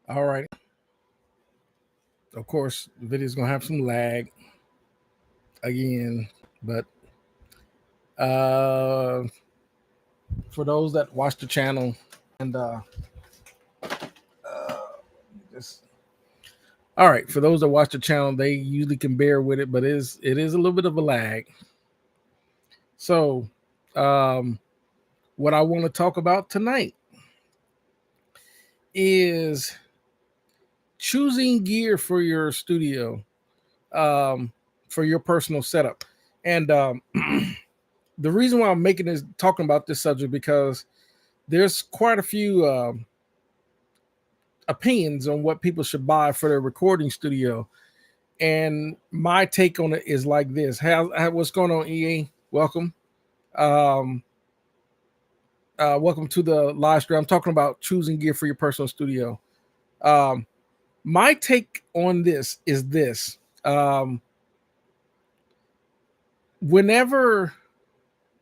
All right. Of course, the video's gonna have some lag again, but uh, for those that watch the channel and just all right, for those that watch the channel, they usually can bear with it, but it is a little bit of a lag. So, um, what I want to talk about tonight is choosing gear for your studio, um, for your personal setup, and the reason why I'm making this talking about this subject because there's quite a few opinions on what people should buy for their recording studio, and my take on it is like this. What's going on, EA? Welcome. Um, Welcome to the live stream. I'm talking about choosing gear for your personal studio. Um, my take on this is this. Whenever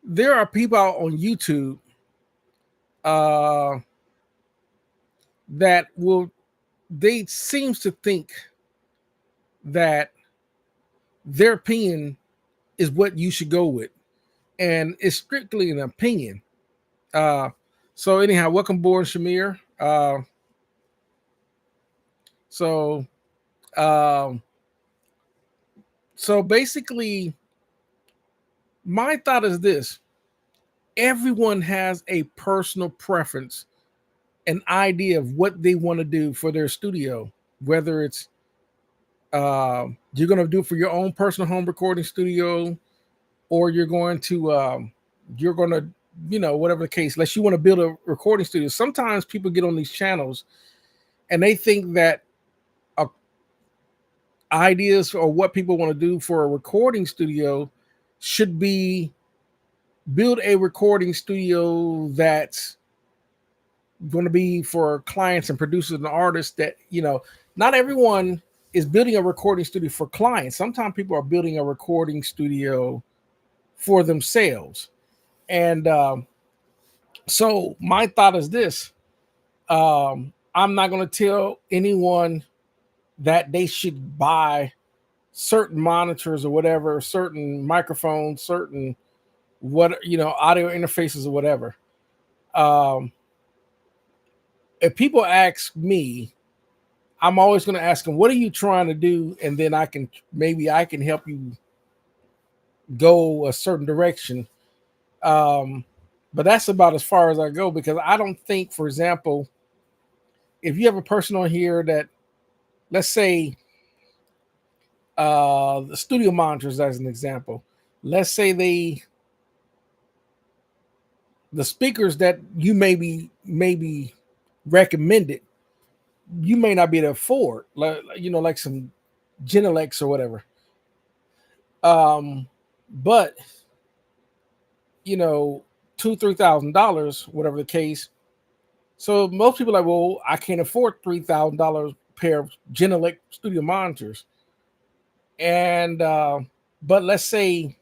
there are people out on YouTube uh, that will, they seems to think that their opinion is what you should go with, and it's strictly an opinion. Uh, so anyhow, welcome aboard, Shamir. So um, so basically, my thought is this: everyone has a personal preference, an idea of what they want to do for their studio, whether it's you're going to do it for your own personal home recording studio, or you're going to, whatever the case, unless you want to build a recording studio. Sometimes people get on these channels and they think that uh, ideas or what people want to do for a recording studio should be build a recording studio that's going to be for clients and producers and artists. That, not everyone is building a recording studio for clients. Sometimes people are building a recording studio for themselves. And so my thought is this: I'm not going to tell anyone that they should buy certain monitors or whatever, certain microphones, certain audio interfaces or whatever. Um, if people ask me, I'm always going to ask them, "What are you trying to do?" And then I can help you go a certain direction. Um, but that's about as far as I go, because I don't think, for example, if you have a person on here that, let's say, the studio monitors as an example, let's say the speakers that you maybe recommended, you may not be able to afford, like some Genelex or whatever. But you know, $2,000-3,000, whatever the case. So most people are like, well, I can't afford $3,000 pair of Genelec studio monitors. And but let's say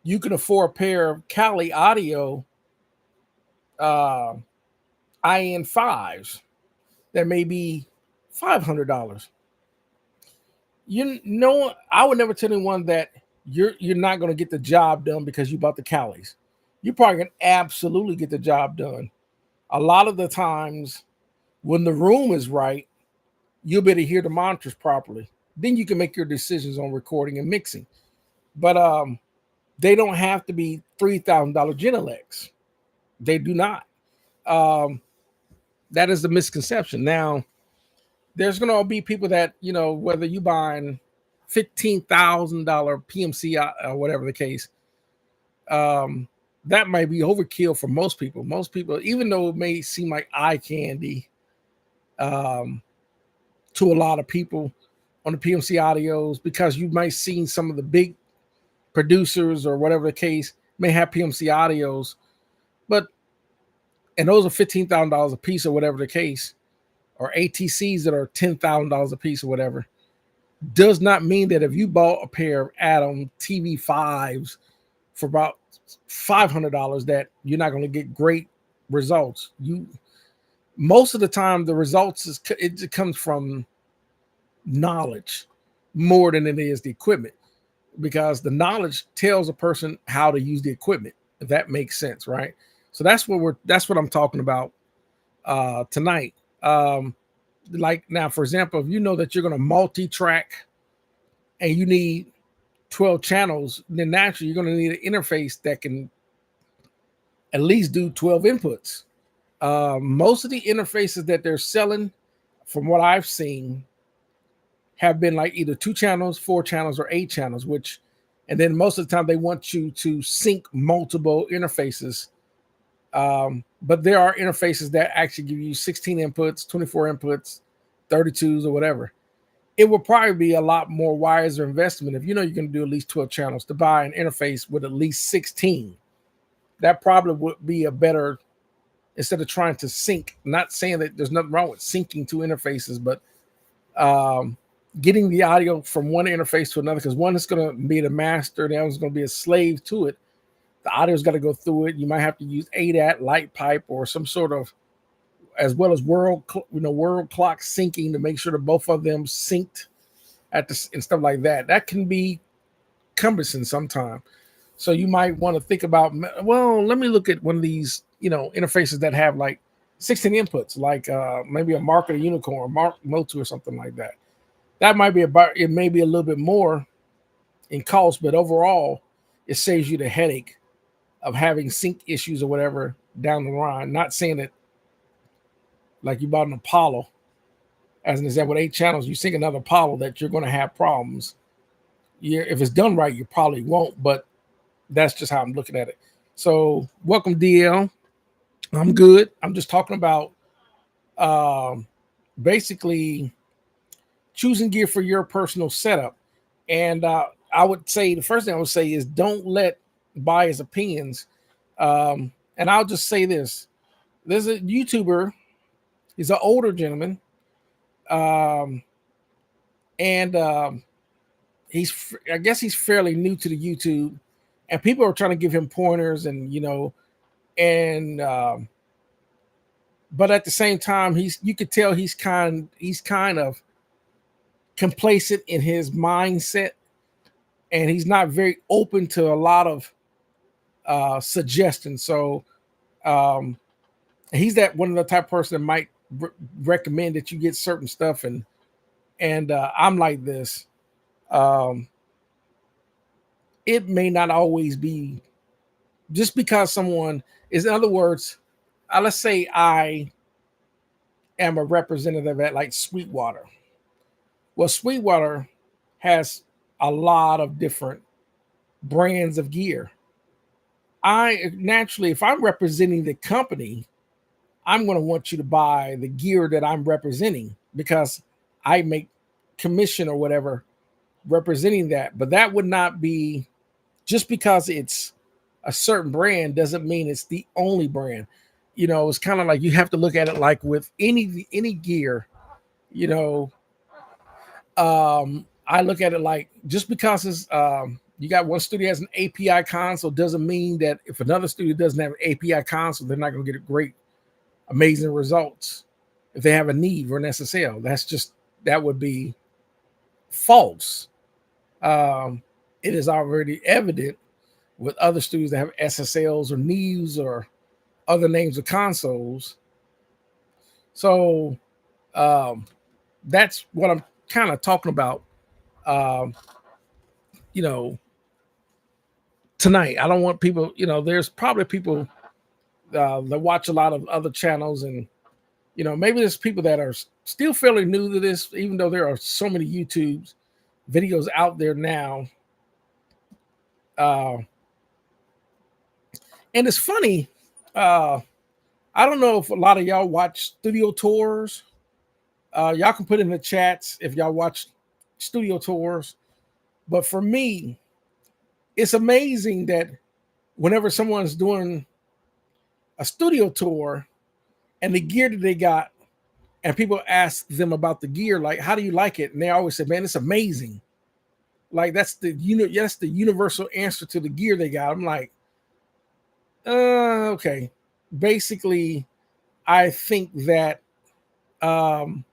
you can afford a pair of Kali Audio uh, IN5s that may be $500. I would never tell anyone that you're not going to get the job done because you bought the Calis. You probably can absolutely get the job done. A lot of the times, when the room is right, you'll be able to hear the monitors properly. Then you can make your decisions on recording and mixing. But they don't have to be $3,000 Genelecs. They do not. Um, that is the misconception. Now, there's going to be people that, whether you buying $15,000 PMC or whatever the case, um, that might be overkill for most people. Most people, even though it may seem like eye candy um, to a lot of people on the PMC audios, because you might seen some of the big producers or whatever the case may have PMC audios, but and those are $15,000 a piece or whatever the case, or ATCs that are $10,000 a piece or whatever, does not mean that if you bought a pair of Atom TV5s for about $500 that you're not going to get great results. most of the time the results it comes from knowledge more than it is the equipment, because the knowledge tells a person how to use the equipment, if that makes sense, right? So that's what I'm talking about tonight. Like now, for example, if you know that you're going to multi-track and you need 12 channels, then naturally you're going to need an interface that can at least do 12 inputs. Most of the interfaces that they're selling, from what I've seen, have been like either 2 channels, 4 channels, or 8 channels, and then most of the time they want you to sync multiple interfaces. But there are interfaces that actually give you 16 inputs, 24 inputs, 32s, or whatever. It will probably be a lot more wiser investment if you know you're going to do at least 12 channels to buy an interface with at least 16. That probably would be a better, instead of trying to sync. Not saying that there's nothing wrong with syncing 2 interfaces, but getting the audio from one interface to another, because one is going to be the master, the other is going to be a slave to it. The audio's got to go through it. You might have to use ADAT, light pipe, or some sort of, as well as world clock syncing to make sure that both of them synced and stuff like that. That can be cumbersome sometimes. So you might want to think about, well, let me look at one of these, interfaces that have like 16 inputs, like maybe a Mark or a Unicorn, Mark Motu, or something like that. That might be it may be a little bit more in cost, but overall, it saves you the headache of having sync issues or whatever down the line. Not saying that like you bought an Apollo, as an example, with 8 channels, you sync another Apollo, that you're going to have problems. If it's done right, you probably won't, but that's just how I'm looking at it. So welcome, DL. I'm good. I'm just talking about basically choosing gear for your personal setup. And I would say the first thing I would say is don't let buyers' opinions. And I'll just say this. There's a YouTuber. He's an older gentleman. And I guess he's fairly new to the YouTube. And people are trying to give him pointers and, but at the same time, you could tell he's kind of complacent in his mindset, and he's not very open to a lot of suggestions. So he's that one of the type of person that might recommend that you get certain stuff, and I'm like this. It may not always be just because someone is, in other words, let's say I am a representative at like Sweetwater. Well, Sweetwater has a lot of different brands of gear. I naturally, if I'm representing the company, I'm going to want you to buy the gear that I'm representing, because I make commission or whatever representing that. But that would not be, just because it's a certain brand doesn't mean it's the only brand. It's kind of like you have to look at it like with any gear. I look at it like, just because it's you got one studio has an API console doesn't mean that if another studio doesn't have an API console, they're not going to get great, amazing results. If they have a Neve or an SSL, that would be false. It is already evident with other studios that have SSLs or Neves or other names of consoles. So that's what I'm kind of talking about. Tonight, I don't want people. There's probably people that watch a lot of other channels, and maybe there's people that are still fairly new to this, even though there are so many YouTube videos out there now. And it's funny. I don't know if a lot of y'all watch studio tours. Y'all can put in the chats if y'all watch studio tours. But for me, it's amazing that whenever someone's doing a studio tour and the gear that they got, and people ask them about the gear, like, how do you like it? And they always say, man, it's amazing. Like, that's the universal answer to the gear they got. I'm like, okay. Basically, I think that um,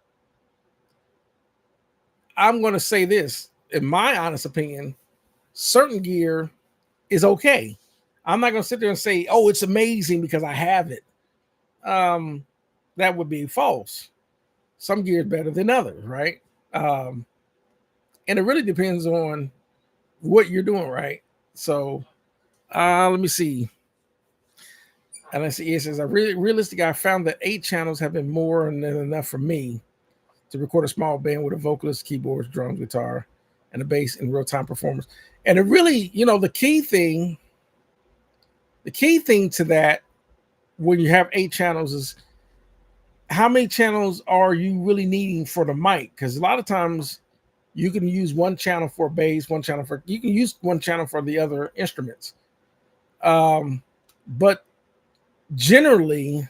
I'm going to say this, in my honest opinion, certain gear is okay. I'm not going to sit there and say, oh, it's amazing because I have it. Um, that would be false. Some gear is better than others, right? Um, and it really depends on what you're doing, right? So let me see. And I see it says, I really realistic. I found that 8 channels have been more than enough for me to record a small band with a vocalist, keyboards, drums, guitar, and a bass in real-time performance. And it really, the key thing to that when you have 8 channels is how many channels are you really needing for the mic? Because a lot of times you can use one channel for bass, you can use one channel for the other instruments. But generally,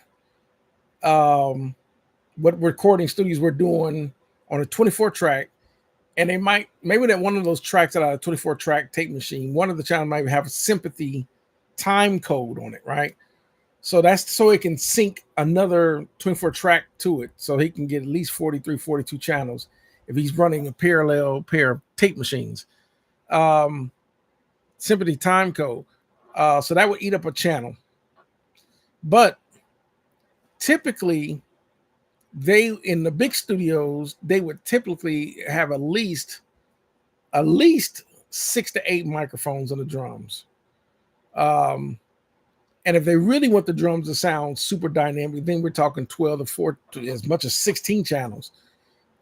what recording studios we're doing on a 24 track, and they might, maybe that one of those tracks out of a 24 track tape machine, one of the channels might have a sympathy time code on it, right? So that's so it can sync another 24 track to it, so he can get at least 43, 42 channels if he's running a parallel pair of tape machines. Sympathy time code. So that would eat up a channel. But typically, in the big studios, they would typically have at least 6 to 8 microphones on the drums. And if they really want the drums to sound super dynamic, then we're talking 12 to 4 to as much as 16 channels.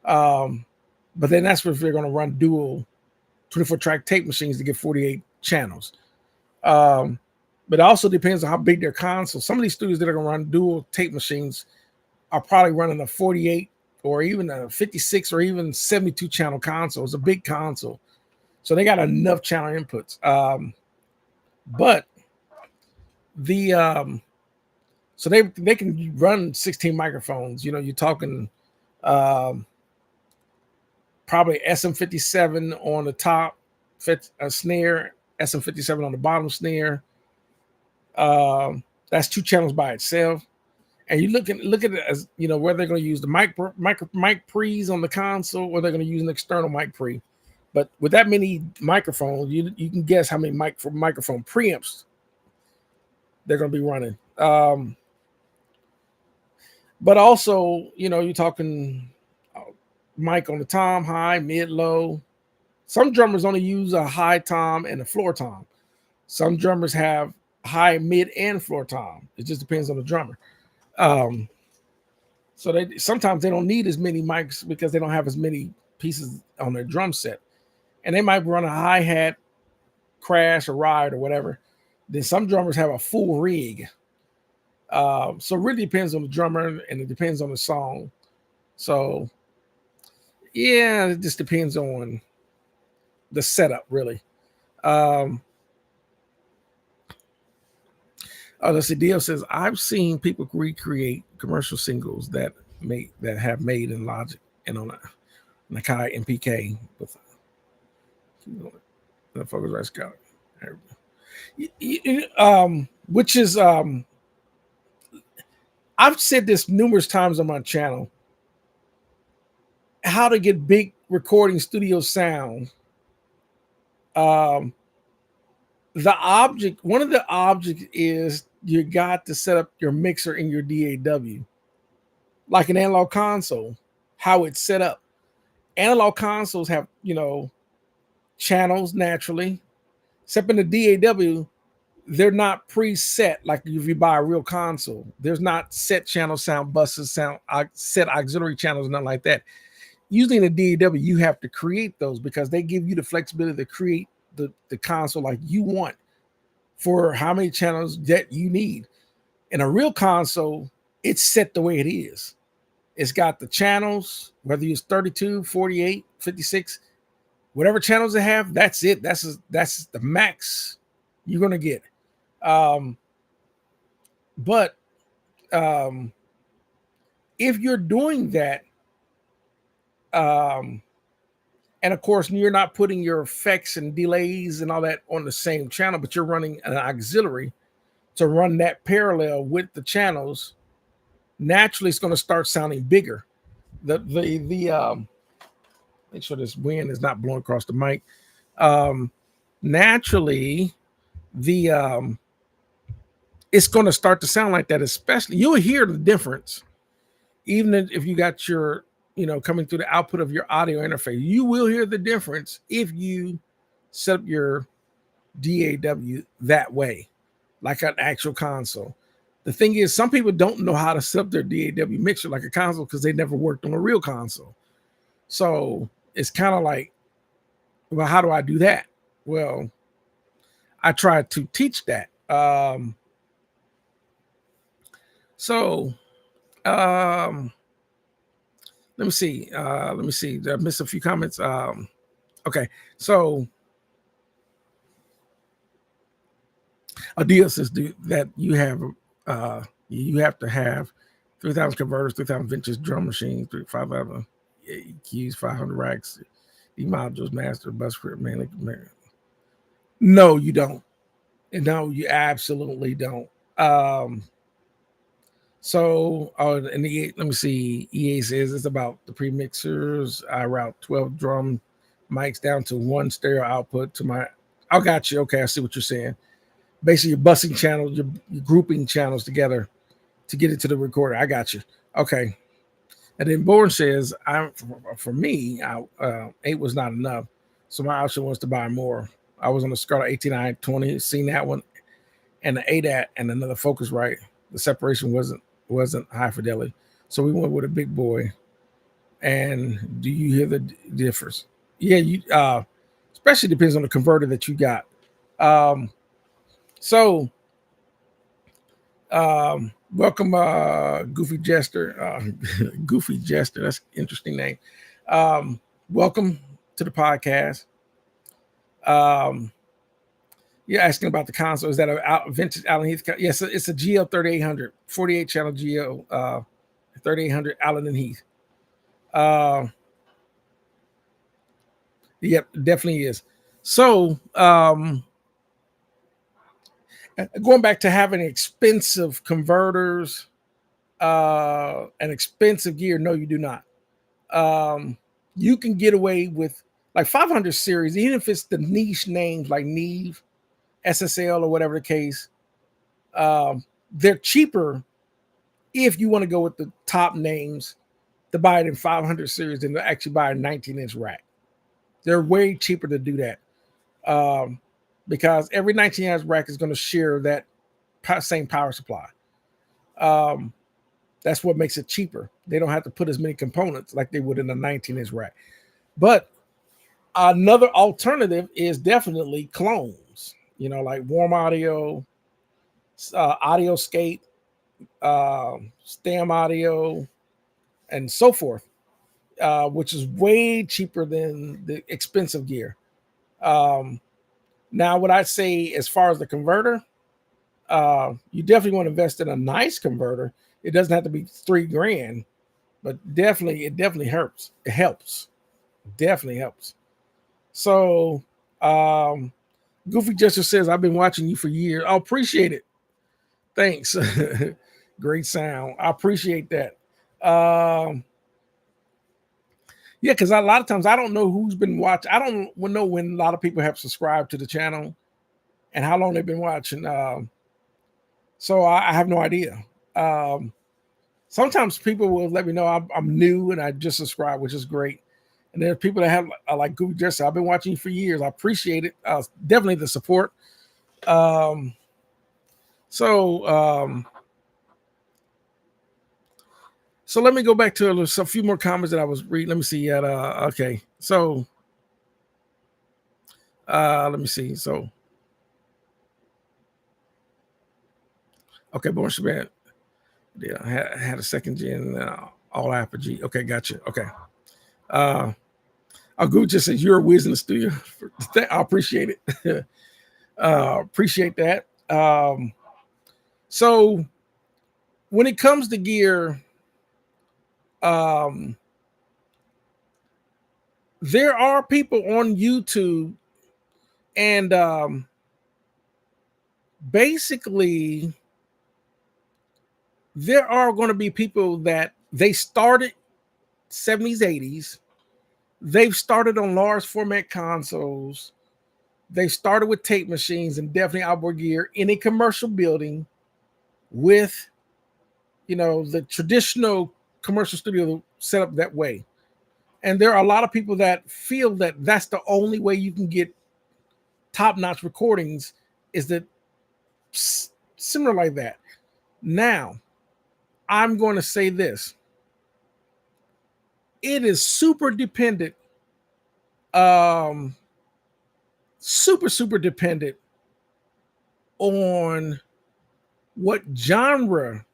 But then that's if they're going to run dual 24 track tape machines to get 48 channels. But it also depends on how big their console. Some of these studios that are going to run dual tape machines are probably running a 48 or even a 56 or even 72 channel console. It's a big console, so they got enough channel inputs. But so they can run 16 microphones. You're talking probably SM57 on the top snare, SM57 on the bottom snare. That's 2 channels by itself. And you look at it as, whether they're going to use the mic pre's on the console or they're going to use an external mic pre. But with that many microphones, you can guess how many microphone preamps they're going to be running. But also, you're talking mic on the tom, high, mid, low. Some drummers only use a high tom and a floor tom. Some drummers have high, mid, and floor tom. It just depends on the drummer. So sometimes they don't need as many mics because they don't have as many pieces on their drum set, and they might run a hi-hat, crash, or ride or whatever. Then some drummers have a full rig. So it really depends on the drummer and it depends on the song. So yeah, it just depends on the setup, really. Let's see. Dio says, I've seen people recreate commercial singles that have made in Logic and on a Nakai MPK with the Focus Right Scout. Which is I've said this numerous times on my channel. How to get big recording studio sound. One of the objects is you got to set up your mixer in your DAW, like an analog console, how it's set up. Analog consoles have, channels naturally, except in the DAW, they're not preset like if you buy a real console. There's not set channel sound buses, set auxiliary channels, nothing like that. Usually in the DAW, you have to create those because they give you the flexibility to create the console like you want for how many channels that you need. In a real console, it's set the way it is. It's got the channels, whether it's 32, 48, 56, whatever channels they have, that's it. That's the max you're going to get. But if you're doing that, and of course, you're not putting your effects and delays and all that on the same channel, but you're running an auxiliary to run that parallel with the channels. naturally it's going to start sounding bigger. The make sure this wind is not blowing across the mic. Naturally, the it's going to start to sound like that. Especially, you'll hear the difference, even if you got your, coming through the output of your audio interface. You will hear the difference if you set up your DAW that way, like an actual console. The thing is, some people don't know how to set up their DAW mixer like a console because they never worked on a real console. So it's kind of like, well, how do I do that? Well, I tried to teach that. So let me see. Did I miss a few comments? Okay, so Adios says that you have to have 3,000 converters, 3,000 vintage drum machines, 5,000 EQs, 500 racks, E modules, master, bus script, mainly. No, you don't. No, you absolutely don't. So, and let me see. EA says it's about the pre-mixers. I route 12 drum mics down to one stereo output to my. I got you. Okay, I see what you're saying. Basically, you're busing channels, you're grouping channels together to get it to the recorder. I got you. Okay. And then Bourne says, for me, 8 was not enough. So my option was to buy more. I was on the Scarlett 18920, seen that one, and the ADAT and another Focusrite. The separation wasn't high fidelity. So we went with a big boy. And do you hear the difference? Yeah, you especially depends on the converter that you got. Welcome, Goofy Jester. Goofy Jester, that's an interesting name. Welcome to the podcast. You're asking about the console. Is that a vintage Allen Heath? Yes, it's a GL 3800, 48 channel GL 3800 Allen and Heath. Yep, definitely is. So, going back to having expensive converters and expensive gear, no, you do not. You can get away with like 500 series, even if it's the niche names like Neve, SSL, or whatever the case. They're cheaper if you want to go with the top names to buy it in 500 series than to actually buy a 19-inch rack. They're way cheaper to do that. Because every 19-inch rack is going to share that same power supply. That's what makes it cheaper. They don't have to put as many components like they would in a 19-inch rack. But another alternative is definitely clones, like Warm Audio, Audioscape, Stam Audio, and so forth, which is way cheaper than the expensive gear. Now, what I say as far as the converter, you definitely want to invest in a nice converter. It doesn't have to be $3,000, but it definitely helps. It helps. Definitely helps. So, Goofy Gesture says, I've been watching you for years. I appreciate it. Thanks. Great sound. I appreciate that. Yeah, because a lot of times I don't know who's been watching. I don't know when a lot of people have subscribed to the channel and how long they've been watching. So I have no idea. Sometimes people will let me know I'm new and I just subscribed, which is great. And there are people that have like Goofy Gesture. I've been watching you for years. I appreciate it. Definitely the support. So let me go back to a few more comments that I was reading. Let me see. Okay. So let me see. So okay, Born Shaban. Yeah, I had a second gen all Apogee. Okay, gotcha. Okay. I'll just says you're a whiz in the studio. I appreciate it. Appreciate that. So when it comes to gear, there are people on YouTube and basically there are going to be people that they started 70s, 80s. They've started on large format consoles. They started with tape machines and definitely outboard gear in a commercial building with, the traditional commercial studio set up that way. And there are a lot of people that feel that that's the only way you can get top-notch recordings, is that similar like that. Now, I'm going to say this. It is super dependent, super dependent on what genre.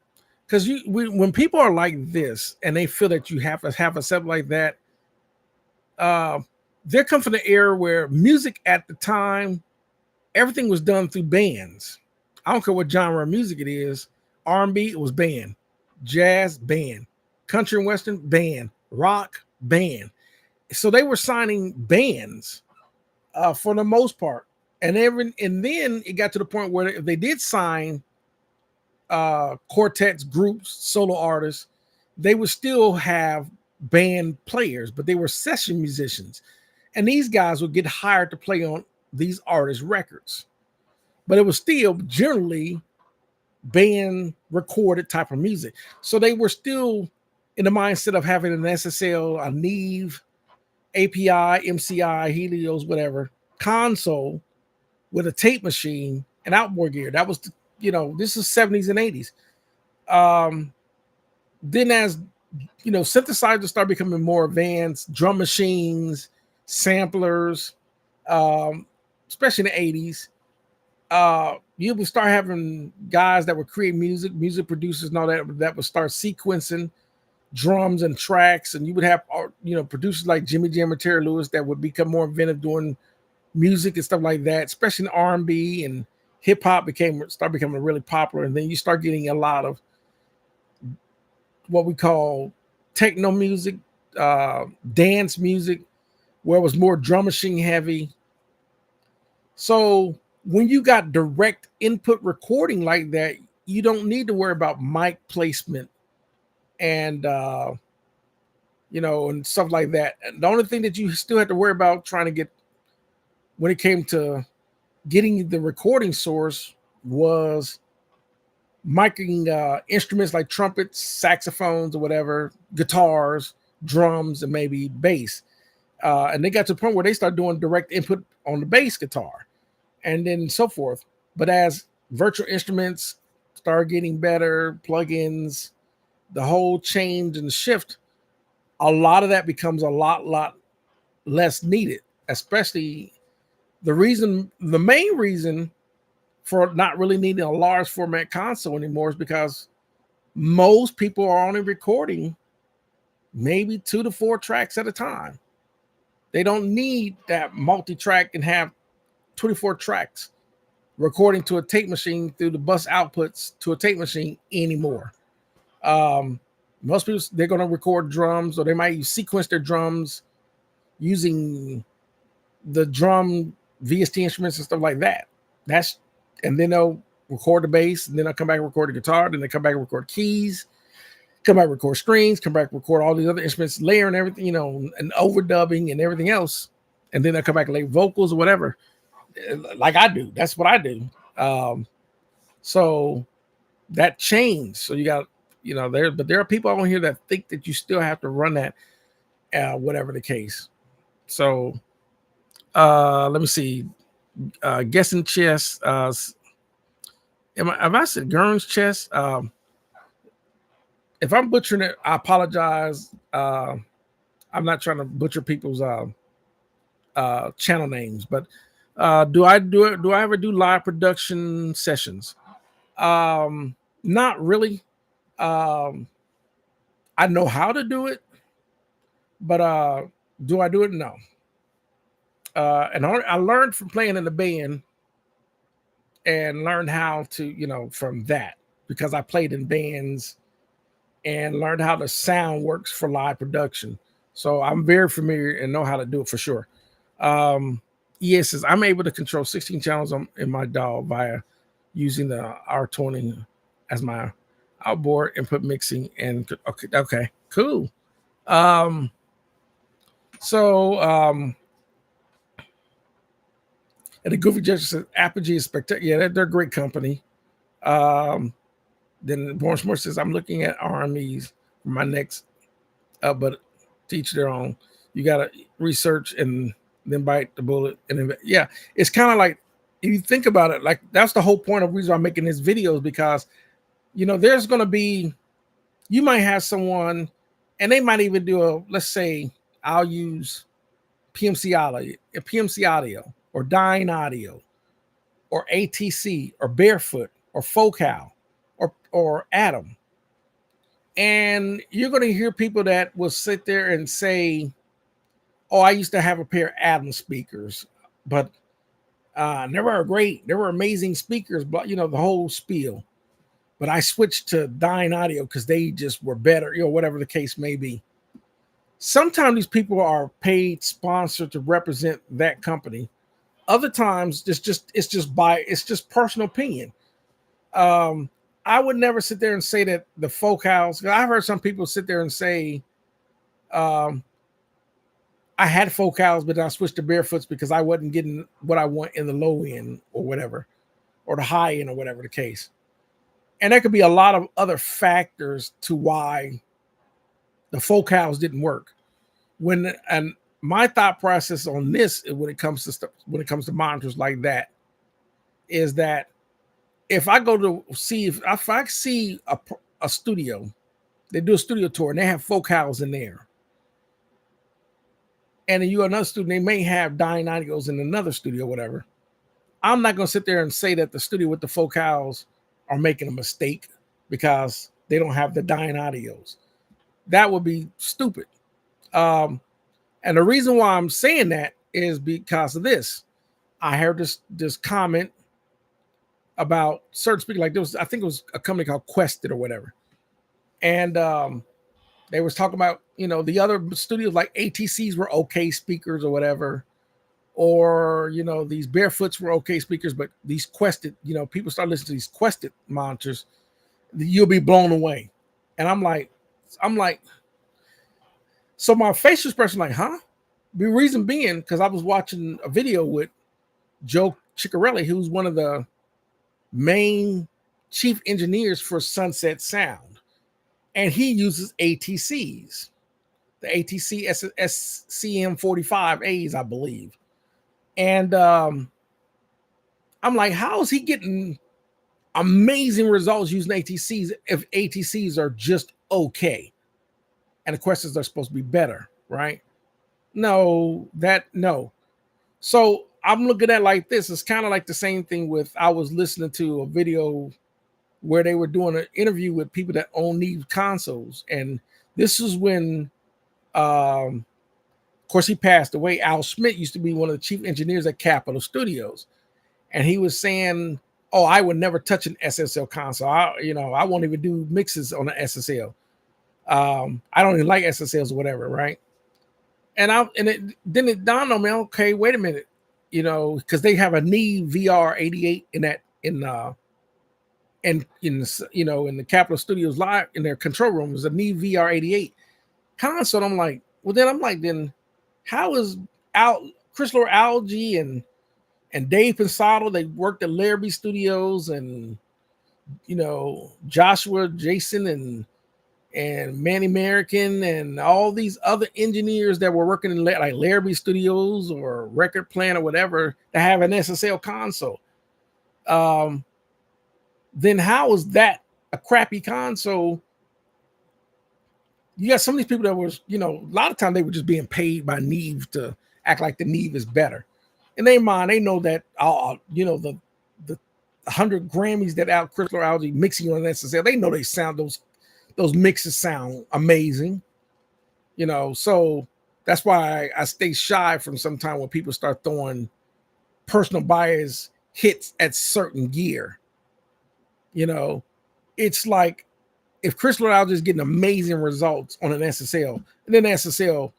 Because when people are like this and they feel that you have to have a set like that, they come from the era where music at the time, everything was done through bands. I don't care what genre of music it is. R&B, it was band. Jazz, band. Country and Western, band. Rock, band. So they were signing bands for the most part. And then it got to the point where if they did sign quartets, groups, solo artists, they would still have band players, but they were session musicians. And these guys would get hired to play on these artists' records. But it was still generally band recorded type of music. So they were still in the mindset of having an SSL, a Neve, API, MCI, Helios, whatever, console with a tape machine and outboard gear. That was, this is 70s and 80s. Then as, synthesizers start becoming more advanced, drum machines, samplers, especially in the 80s, you would start having guys that would create music producers and all that would start sequencing drums and tracks, and you would have producers like Jimmy Jam or Terry Lewis that would become more inventive doing music and stuff like that, especially in R&B and hip hop start becoming really popular. And then you start getting a lot of what we call techno music, dance music, where it was more drum machine heavy. So when you got direct input recording like that, you don't need to worry about mic placement and and stuff like that. And the only thing that you still had to worry about trying to get when it came to getting the recording source was miking instruments like trumpets, saxophones, or whatever, guitars, drums, and maybe bass. And they got to the point where they started doing direct input on the bass guitar, and then so forth. But as virtual instruments start getting better, plugins, the whole change and shift, a lot of that becomes a lot less needed. Especially the main reason for not really needing a large format console anymore is because most people are only recording maybe 2 to 4 tracks at a time. They don't need that multi-track and have 24 tracks recording to a tape machine through the bus outputs to a tape machine anymore. Most people, they're going to record drums, or they might sequence their drums using the drum VST instruments and stuff like that. And then they'll record the bass, and then they'll come back and record the guitar, then they come back and record keys, come back and record strings, come back and record all these other instruments, layer and everything, and overdubbing and everything else. And then they'll come back and lay vocals or whatever. Like I do. That's what I do. So that changed. So you got, there are people on here that think that you still have to run that, whatever the case. So let me see. Guessing chess. Have I said Gurn's chess? If I'm butchering it, I apologize. I'm not trying to butcher people's channel names, but do I ever do live production sessions? Not really. I know how to do it, but do I do it? No. And I learned from playing in the band and learned how to, from that, because I played in bands and learned how the sound works for live production. So I'm very familiar and know how to do it for sure. Yes, I'm able to control 16 channels in my DAW via using the R20 as my outboard input mixing and okay, cool. Um, so and the Goofy Judge says Apogee is spectacular. Yeah, they're a great company. Um, then Lawrence Moore says I'm looking at RMEs for my next, but teach their own. You gotta research and then bite the bullet and then, yeah, it's kind of like if you think about it, like that's the whole point of the reason I'm making this videos because there's gonna be you might have someone and they might even do a let's say I'll use PMC audio or Dyne Audio or ATC or Barefoot or Focal or Atom. And you're going to hear people that will sit there and say, oh, I used to have a pair of Atom speakers, but they were great. They were amazing speakers, but the whole spiel. But I switched to Dyne Audio because they just were better, whatever the case may be. Sometimes these people are paid, sponsored to represent that company. Other times, it's just personal opinion. I would never sit there and say that the Focals. I've heard some people sit there and say, I had Focals, but I switched to Barefoots because I wasn't getting what I want in the low end or whatever, or the high end or whatever the case. And there could be a lot of other factors to why the Focals didn't work. And my thought process on this, when it comes to monitors like that, is that if I go to see if I see a studio, they do a studio tour and they have Focals in there, and then you another student, they may have Dyne Audios in another studio, whatever. I'm not going to sit there and say that the studio with the Focals are making a mistake because they don't have the Dyne Audios. That would be stupid. And the reason why I'm saying that is because of this. I heard this comment about certain speakers, like there was, I think it was a company called Quested or whatever. And they was talking about, the other studios like ATCs were okay speakers or whatever. Or, these Barefoots were okay speakers, but these Quested, people start listening to these Quested monitors, you'll be blown away. And I'm like, so my facial expression, like, huh? The reason being, because I was watching a video with Joe Ciccarelli, who's one of the main chief engineers for Sunset Sound. And he uses ATCs, the ATC SCM45As, I believe. And I'm like, how is he getting amazing results using ATCs if ATCs are just okay? And the questions are supposed to be better, right? No. So I'm looking at it like this. It's kind of like the same thing with, I was listening to a video where they were doing an interview with people that own Neve consoles. And this is when, of course, he passed away. Al Schmidt used to be one of the chief engineers at Capitol Studios. And he was saying, oh, I would never touch an SSL console. I won't even do mixes on an SSL. I don't even like SSLs or whatever, right? And then it dawned on me, okay, wait a minute, because they have a Neve VR88 in the Capitol Studios live in their control room. There's a Neve VR88 console. I'm like, then how is Chris Algie and Dave Pensado? They worked at Larrabee Studios, and Joshua Jason and Manny American and all these other engineers that were working in like Larrabee Studios or Record Plant or whatever to have an SSL console. Then how is that a crappy console? You got some of these people that was, a lot of times they were just being paid by Neve to act like the Neve is better. In their mind, they know that, the 100 Grammys that Chris Algie mixing on an SSL, they know they sound, those mixes sound amazing, so that's why I stay shy from some time when people start throwing personal bias hits at certain gear. It's like if Chris Algie is getting amazing results on an SSL, and then SSL,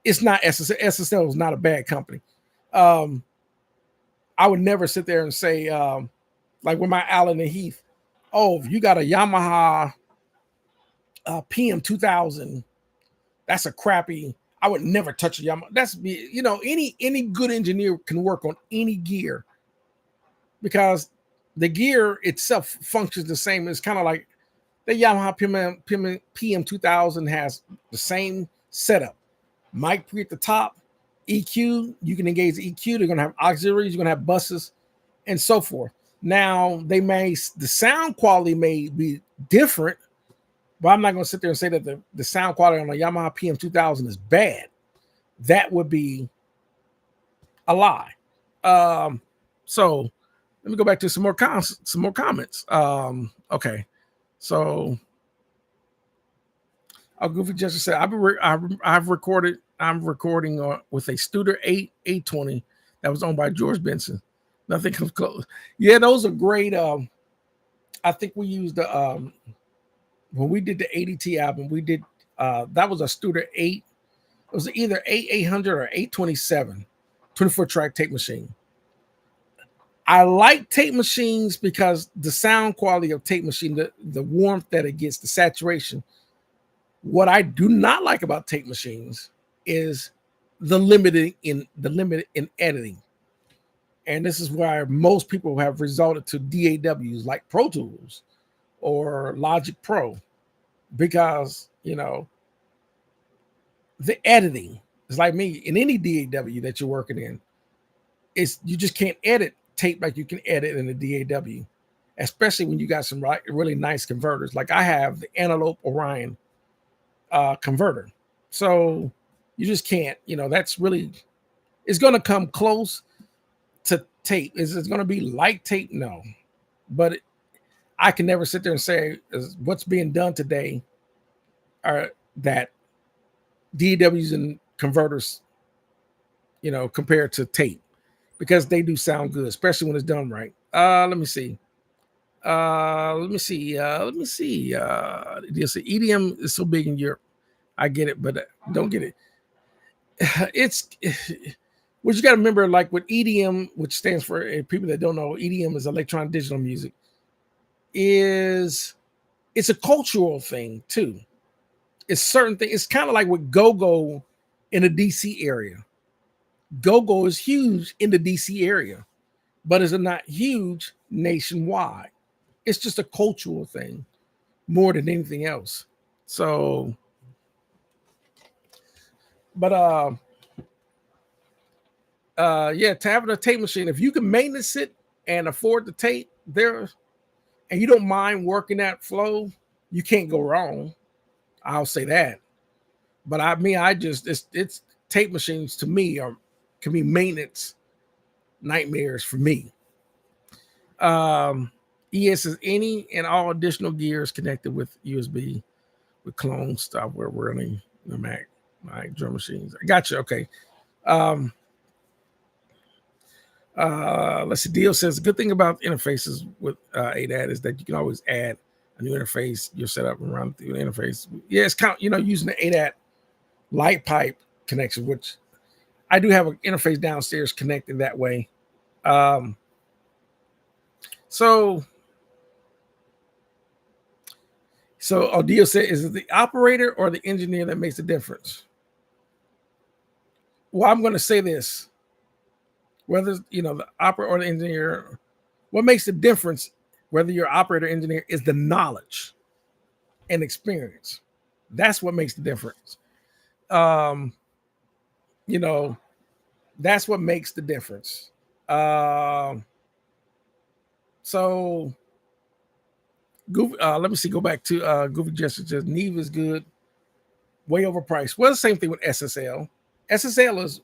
it's not SSL. SSL is not a bad company. I would never sit there and say, like with my Allen and Heath, oh, if you got a Yamaha PM 2000, that's a crappy. I would never touch a Yamaha. That's any good engineer can work on any gear because the gear itself functions the same. It's kind of like the Yamaha PM 2000 has the same setup. Mic pre at the top, EQ, you can engage the EQ. They're going to have auxiliaries, you're going to have buses, and so forth. Now, the sound quality may be different, but I'm not going to sit there and say that the sound quality on a Yamaha PM 2000 is bad. That would be a lie. So let me go back to some more comments. Okay, so Goofy Jester said, I'm recording with a Studer 820 that was owned by George Benson. Nothing comes close. Yeah, those are great. I think we used the when we did the ADT album, we did that was a Studer 8. It was either 800 or 827, 24 track tape machine. I like tape machines because the sound quality of tape machine, the warmth that it gets, the saturation. What I do not like about tape machines is the limit in editing. And this is why most people have resorted to DAWs like Pro Tools or Logic Pro, because the editing is like me in any DAW that you're working in. You just can't edit tape like you can edit in a DAW, especially when you got some really nice converters. Like I have the Antelope Orion converter, so you just can't. That's really, it's going to come close to tape. Is it going to be like tape? No, but I can never sit there and say what's being done today are that DAWs and converters, compared to tape, because they do sound good, especially when it's done right. Let me see. EDM is so big in Europe. I get it, but don't get it. It's what you got to remember, like with EDM, which stands for people that don't know, EDM is electronic digital music. It's a cultural thing too. It's certain things. It's kind of like with go-go in the DC area. Go-go is huge in the DC area, but it's not huge nationwide. It's just a cultural thing more than anything else. So, but yeah, to have a tape machine, if you can maintenance it and afford the tape there, and you don't mind working that flow, you can't go wrong. I'll say that. But it's tape machines to me can be maintenance nightmares for me. ES is any and all additional gears connected with USB with clone software running the Mac drum machines. I got you. Okay. Let's see. Deal says the good thing about interfaces with ADAT is that you can always add a new interface, your setup, and run through the interface. Yeah, it's kind of, using the ADAT light pipe connection, which I do have an interface downstairs connected that way. So Deal said, is it the operator or the engineer that makes the difference? Well, I'm going to say this. Whether the operator or the engineer, what makes the difference, whether you're operator or engineer, is the knowledge and experience. That's what makes the difference. That's what makes the difference. So Goofy, let me see. Go back to Goofy Gesture. Says Neve is good, way overpriced. Well, the same thing with SSL. SSL is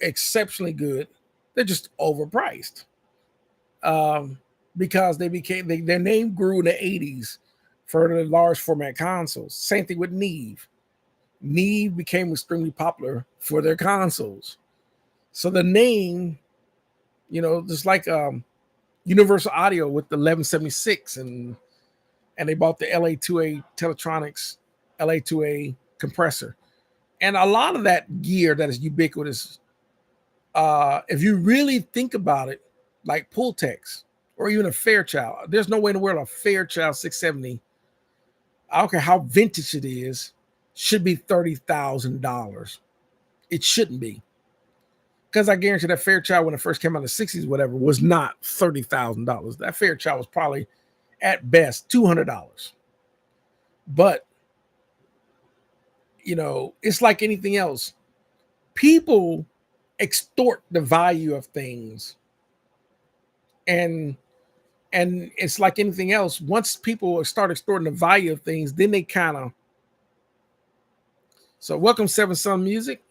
exceptionally good. They're just overpriced because their name grew in the 80s for the large format consoles. Same thing with Neve. Neve became extremely popular for their consoles. So the name, just like Universal Audio with the 1176 and they bought the LA2A Teletronics LA2A compressor. And a lot of that gear that is ubiquitous, if you really think about it, like Pultex or even a Fairchild. There's no way in the world a Fairchild 670, I don't care how vintage it is, should be $30,000. It shouldn't be. Because I guarantee that Fairchild, when it first came out in the 60s, whatever, was not $30,000. That Fairchild was probably at best $200. But, you know, it's like anything else. People extort the value of things. And it's like anything else. Once people start extorting the value of things, then they kind of. So welcome, Seven Sun Music.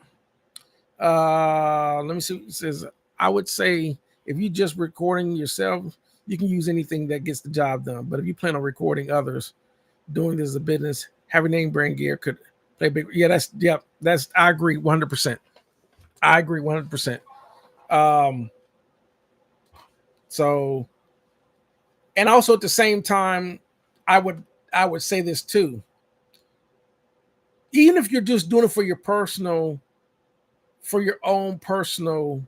Let me see what it says. I would say if you just recording yourself, you can use anything that gets the job done. But if you plan on recording others, doing this as a business, having name brand gear could play big. Yeah, that's I agree 100%. I agree 100%. So, and also at the same time, I would say this too. Even if you're just doing it for your own personal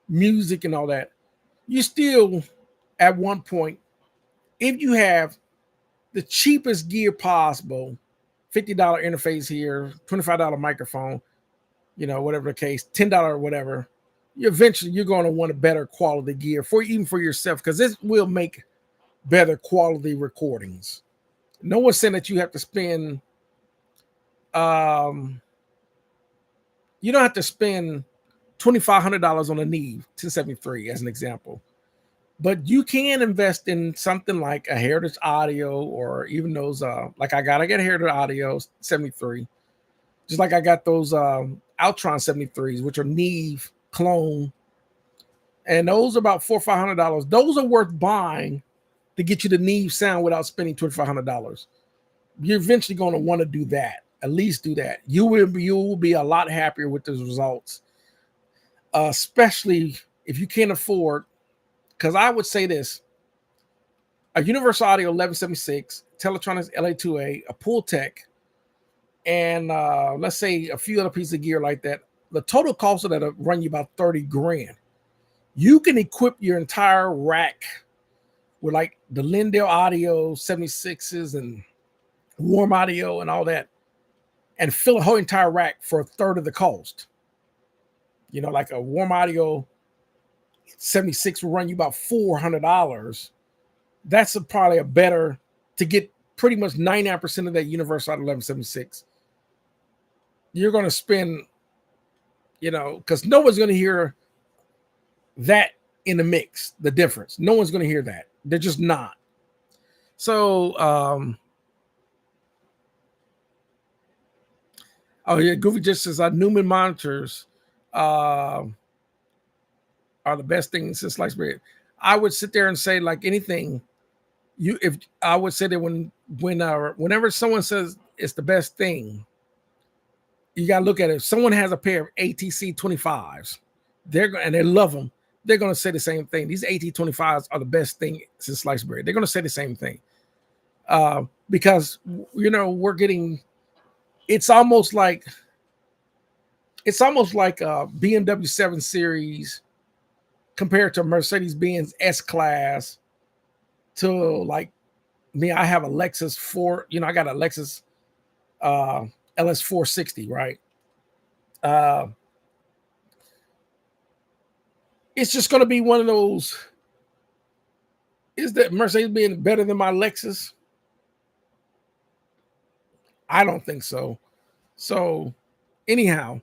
music and all that, you still, at one point, if you have the cheapest gear possible, $50 interface here, $25 microphone, you know, whatever the case, $10 whatever, eventually you're going to want a better quality gear even for yourself, because this will make better quality recordings. No one's saying that you have to spend you don't have to spend $2,500 on a Neve 1073 as an example, but you can invest in something like a Heritage Audio, or even those like I get a Heritage Audio 73, just like I got those Altron 73s, which are Neve clone, and those are about $400 or $500. Those are worth buying to get you the Neve sound without spending $2,500. You're eventually going to want to do that. At least do that. You will be a lot happier with the results, especially if you can't afford. Because I would say this: a Universal Audio 1176, Teletronics LA2A, a Pultec, and let's say a few other pieces of gear like that. The total cost of that will run you about 30 grand. You can equip your entire rack with like the Lindell Audio 76s and Warm Audio and all that, and fill a whole entire rack for a third of the cost. You know, like a Warm Audio 76 will run you about $400. That's probably a better to get pretty much 99% of that Universal Audio 1176. You're going to spend, you know, because no one's going to hear that in the mix, the difference. No one's going to hear that. They're just not. So, oh yeah, Goofy just says Newman monitors are the best thing since sliced bread. I would sit there and say, like anything, if I would say that whenever someone says it's the best thing, you gotta look at it. If someone has a pair of ATC 25s, and they love them, they're gonna say the same thing. These AT 25s are the best thing since sliced bread. They're gonna say the same thing, because you know we're getting. It's almost like a BMW 7 Series compared to Mercedes-Benz S-Class to like me. I have a Lexus 4, you know, I got a Lexus LS 460, right? It's just going to be one of those. Is that Mercedes-Benz better than my Lexus? I don't think so. So anyhow,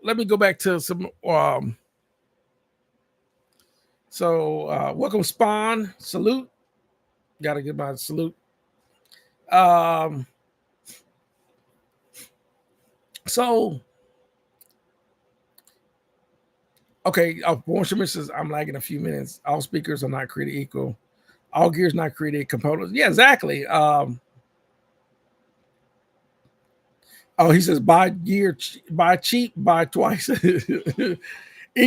let me go back to some welcome Spawn. Salute. Gotta give my salute. Okay, Born says I'm lagging a few minutes. All speakers are not created equal. All gears not created components. Yeah, exactly. He says buy gear, buy cheap, buy twice. It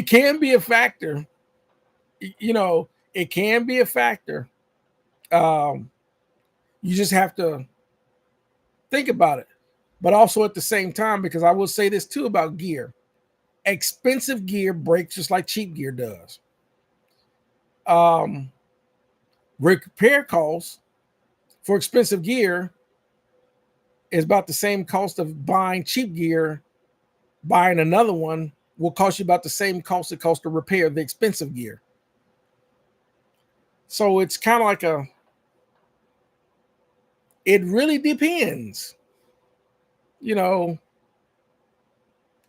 can be a factor. You know, it can be a factor. You just have to think about it. But also at the same time, because I will say this too about gear. expensive gear breaks just like cheap gear does. Repair costs for expensive gear is about the same cost of buying cheap gear. Buying another one will cost you about the same cost it costs to repair the expensive gear. So it's kind of like it really depends, you know.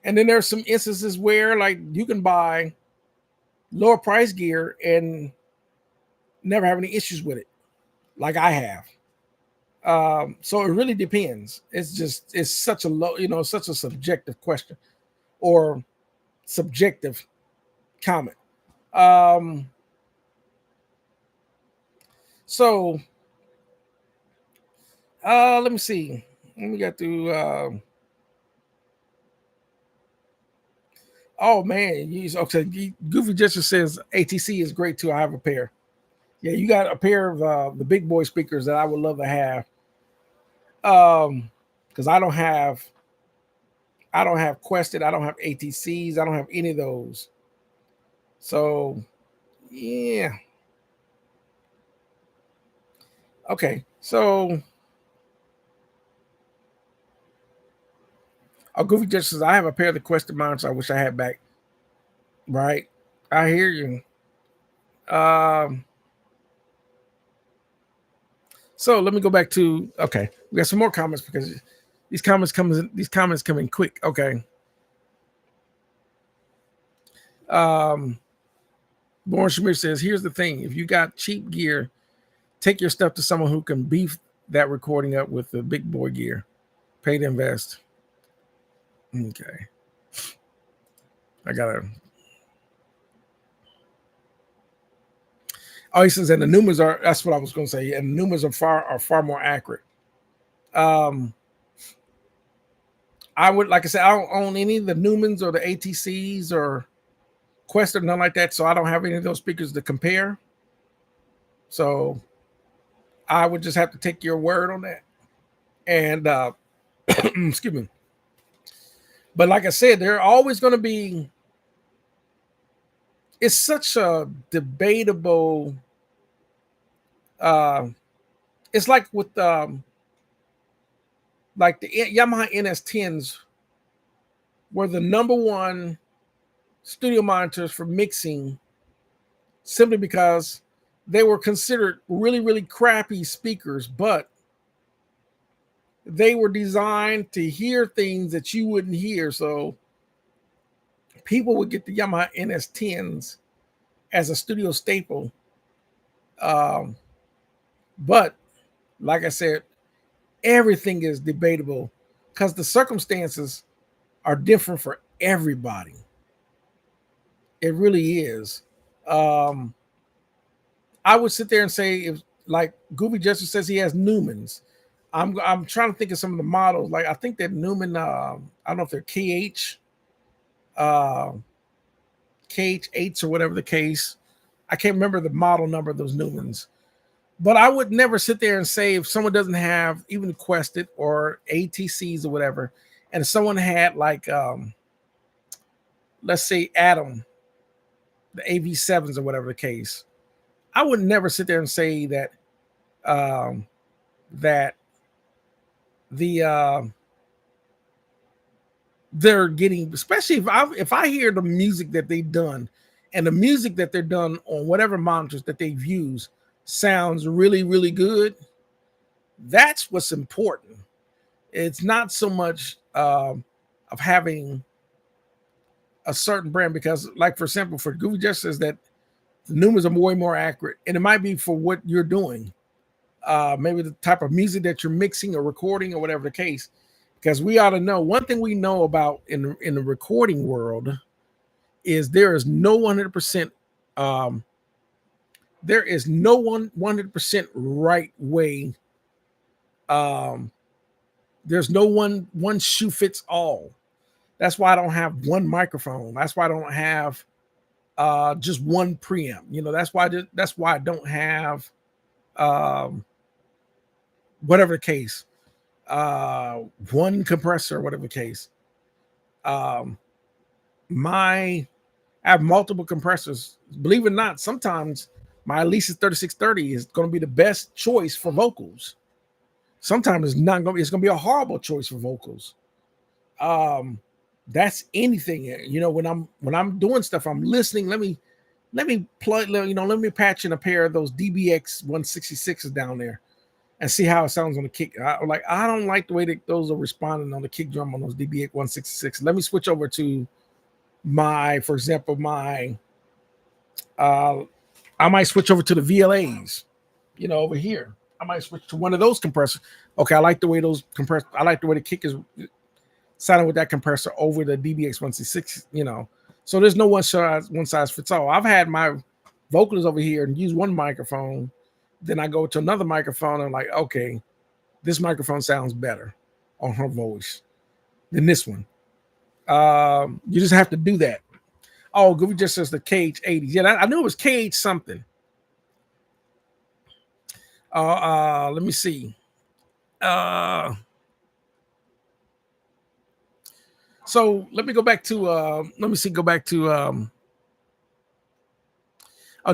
And then there's some instances where like you can buy lower price gear and never have any issues with it, like I have. So it really depends. It's such a low, such a subjective question or subjective comment. Um, so let me see. Let me get through. Oh man, okay. Goofy Gesture says ATC is great too. I have a pair. Yeah, you got a pair of the big boy speakers that I would love to have. Because I don't have Quested, I don't have ATCs, I don't have any of those. So yeah. Okay, so Goofy just says I have a pair of the Quested monitors I wish I had back. Right, I hear you. So let me go back to okay. We got some more comments because these comments come in quick. Okay. Born Shamir says, here's the thing: if you got cheap gear, take your stuff to someone who can beef that recording up with the big boy gear. Pay to invest. Okay. I gotta. Oh, he says, and the Neumanns are. That's what I was going to say. And the Neumanns are far more accurate. I would, like I said, I don't own any of the Neumanns or the ATCs or Quest or nothing like that, so I don't have any of those speakers to compare. So I would just have to take your word on that. And excuse me. But like I said, they're always going to be. It's such a debatable. It's like with like the Yamaha NS10s were the number one studio monitors for mixing, simply because they were considered really, really crappy speakers, but they were designed to hear things that you wouldn't hear. So people would get the Yamaha NS10s as a studio staple. But like I said, everything is debatable because the circumstances are different for everybody. It really is. I would sit there and say, if like Goofy Justice says he has Neumanns, I'm trying to think of some of the models. Like I think that Neumann, I don't know if they're KH, KH8s or whatever the case. I can't remember the model number of those Neumanns. But I would never sit there and say if someone doesn't have even Quested or ATCs or whatever, and if someone had like let's say Atom, the AV7s or whatever the case, I would never sit there and say that that the they're getting, especially if I hear the music that they've done and the music that they're done on whatever monitors that they've used sounds really, really good. That's what's important. It's not so much of having a certain brand, because, like, for example, for Goofy just says that the Neumanns are way more accurate, and it might be for what you're doing, maybe the type of music that you're mixing or recording or whatever the case. Because we ought to know one thing we know about in the recording world is there is no 100%. There is no 100% right way. There's no one shoe fits all. That's why I don't have one microphone. That's why I don't have just one preamp. That's why I don't have whatever the case, one compressor, whatever the case. I have multiple compressors. Believe it or not, sometimes my Alesis 3630 is going to be the best choice for vocals. Sometimes it's not going to. It's going to be a horrible choice for vocals. Um, that's anything. When I'm doing stuff, I'm listening. Let me plug. Let me patch in a pair of those DBX 166s down there and see how it sounds on the kick. I don't like the way that those are responding on the kick drum on those DBX 166. Let me switch over to for example, uh, I might switch over to the VLAs, over here. I might switch to one of those compressors. Okay, I like the way I like the way the kick is sounding with that compressor over the DBX 166, So there's no one size fits all. I've had my vocalists over here and use one microphone, then I go to another microphone and I'm like, okay, this microphone sounds better on her voice than this one. You just have to do that. Oh, Goofy just says the KH80s. Yeah, I knew it was KH something. Let me see. So let me go back to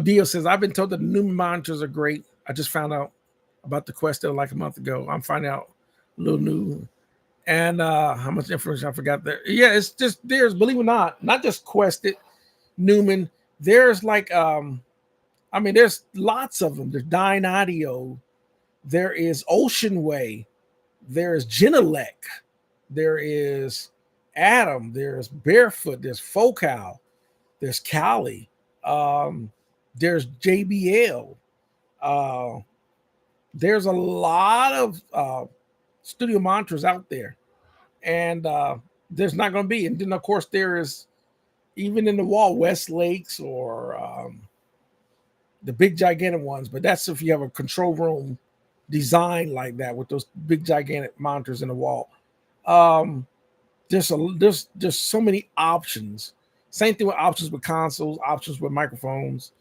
Dio says, I've been told that the new monitors are great. I just found out about the Questel like a month ago. I'm finding out a little new. And how much information I forgot there. Yeah, it's just there's, believe it or not just Quested, Neumann. There's like there's lots of them. There's Dyne Audio, there is Ocean Way, there is Genelec, there is Adam, there's Barefoot, there's Focal, there's Cali, there's JBL. There's a lot of studio monitors out there, and there's not going to be. And then of course there is, even in the wall, Westlakes or the big gigantic ones. But that's if you have a control room design like that with those big gigantic monitors in the wall. There's so many options. Same thing with options with consoles, options with microphones,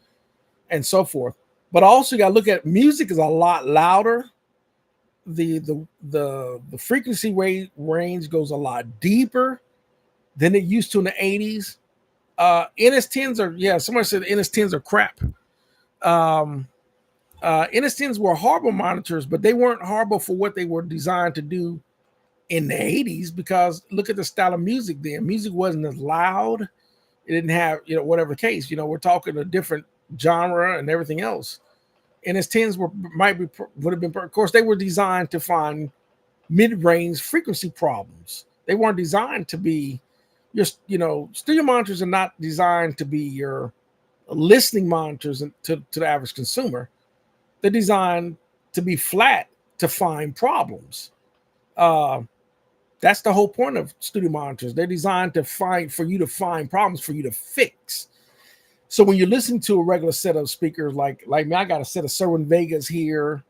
and so forth. But also you got to look at music is a lot louder. The frequency range goes a lot deeper than it used to in the 80s. NS10s are, somebody said NS10s are crap. NS10s were horrible monitors, but they weren't horrible for what they were designed to do in the 80s, because look at the style of music then. Music wasn't as loud. It didn't have, whatever the case, we're talking a different genre and everything else. NS10s would have been, of course, they were designed to find mid-range frequency problems. They weren't designed to be studio monitors are not designed to be your listening monitors to the average consumer. They're designed to be flat to find problems. That's the whole point of studio monitors. They're designed for you to find problems for you to fix. So when you're listening to a regular set of speakers, like me, I got a set of Cerwin Vegas here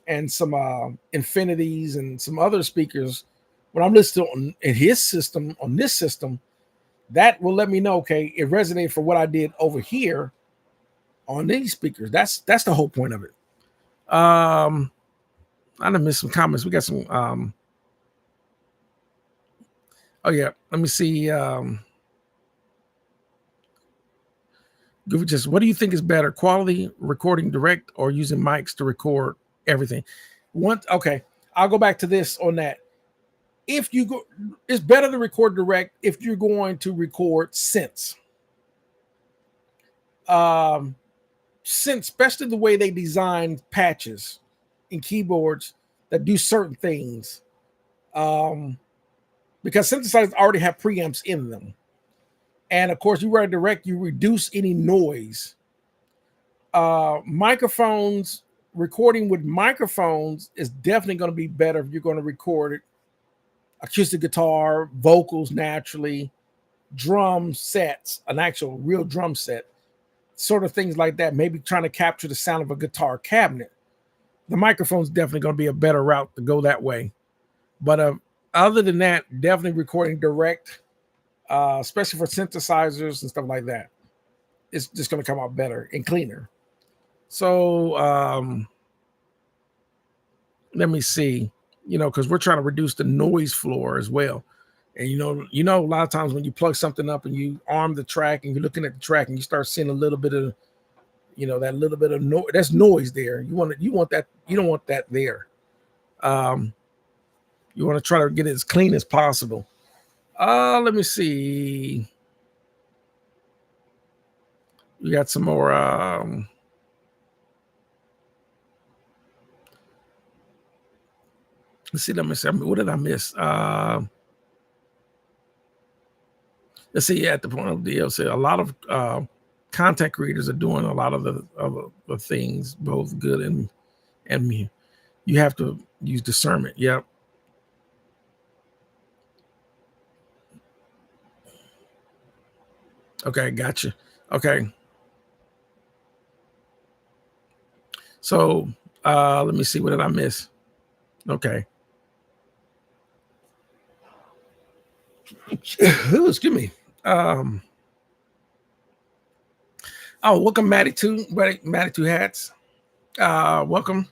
and some Infinities and some other speakers. When I'm listening in his system, on this system, that will let me know, okay, it resonated for what I did over here on these speakers. That's the whole point of it. I done missed some comments. We got some oh yeah, let me see. Just what do you think is better, quality recording direct or using mics to record everything? Okay, I'll go back to this on that. If you go, it's better to record direct if you're going to record synths. Synths, especially the way they design patches in keyboards that do certain things. Because synthesizers already have preamps in them. And of course, you run direct, you reduce any noise. Microphones, recording with microphones is definitely going to be better if you're going to record it. Acoustic guitar, vocals naturally, drum sets, an actual real drum set, sort of things like that. Maybe trying to capture the sound of a guitar cabinet. The microphone's definitely going to be a better route to go that way. But other than that, definitely recording direct, especially for synthesizers and stuff like that, it's just going to come out better and cleaner. So let me see, because we're trying to reduce the noise floor as well. And a lot of times when you plug something up and you arm the track and you're looking at the track and you start seeing a little bit of, that little bit of noise, that's noise there. You want that, you don't want that there. You want to try to get it as clean as possible. Let me see. We got some more. Let's see. Let me see. What did I miss? Let's see. At the point of the DLC, a lot of content creators are doing a lot of the things, both good and me. You have to use discernment. Yep. Okay, gotcha. Okay. So let me see. What did I miss? Okay. Excuse me. Welcome, Matty Two Hats. Welcome.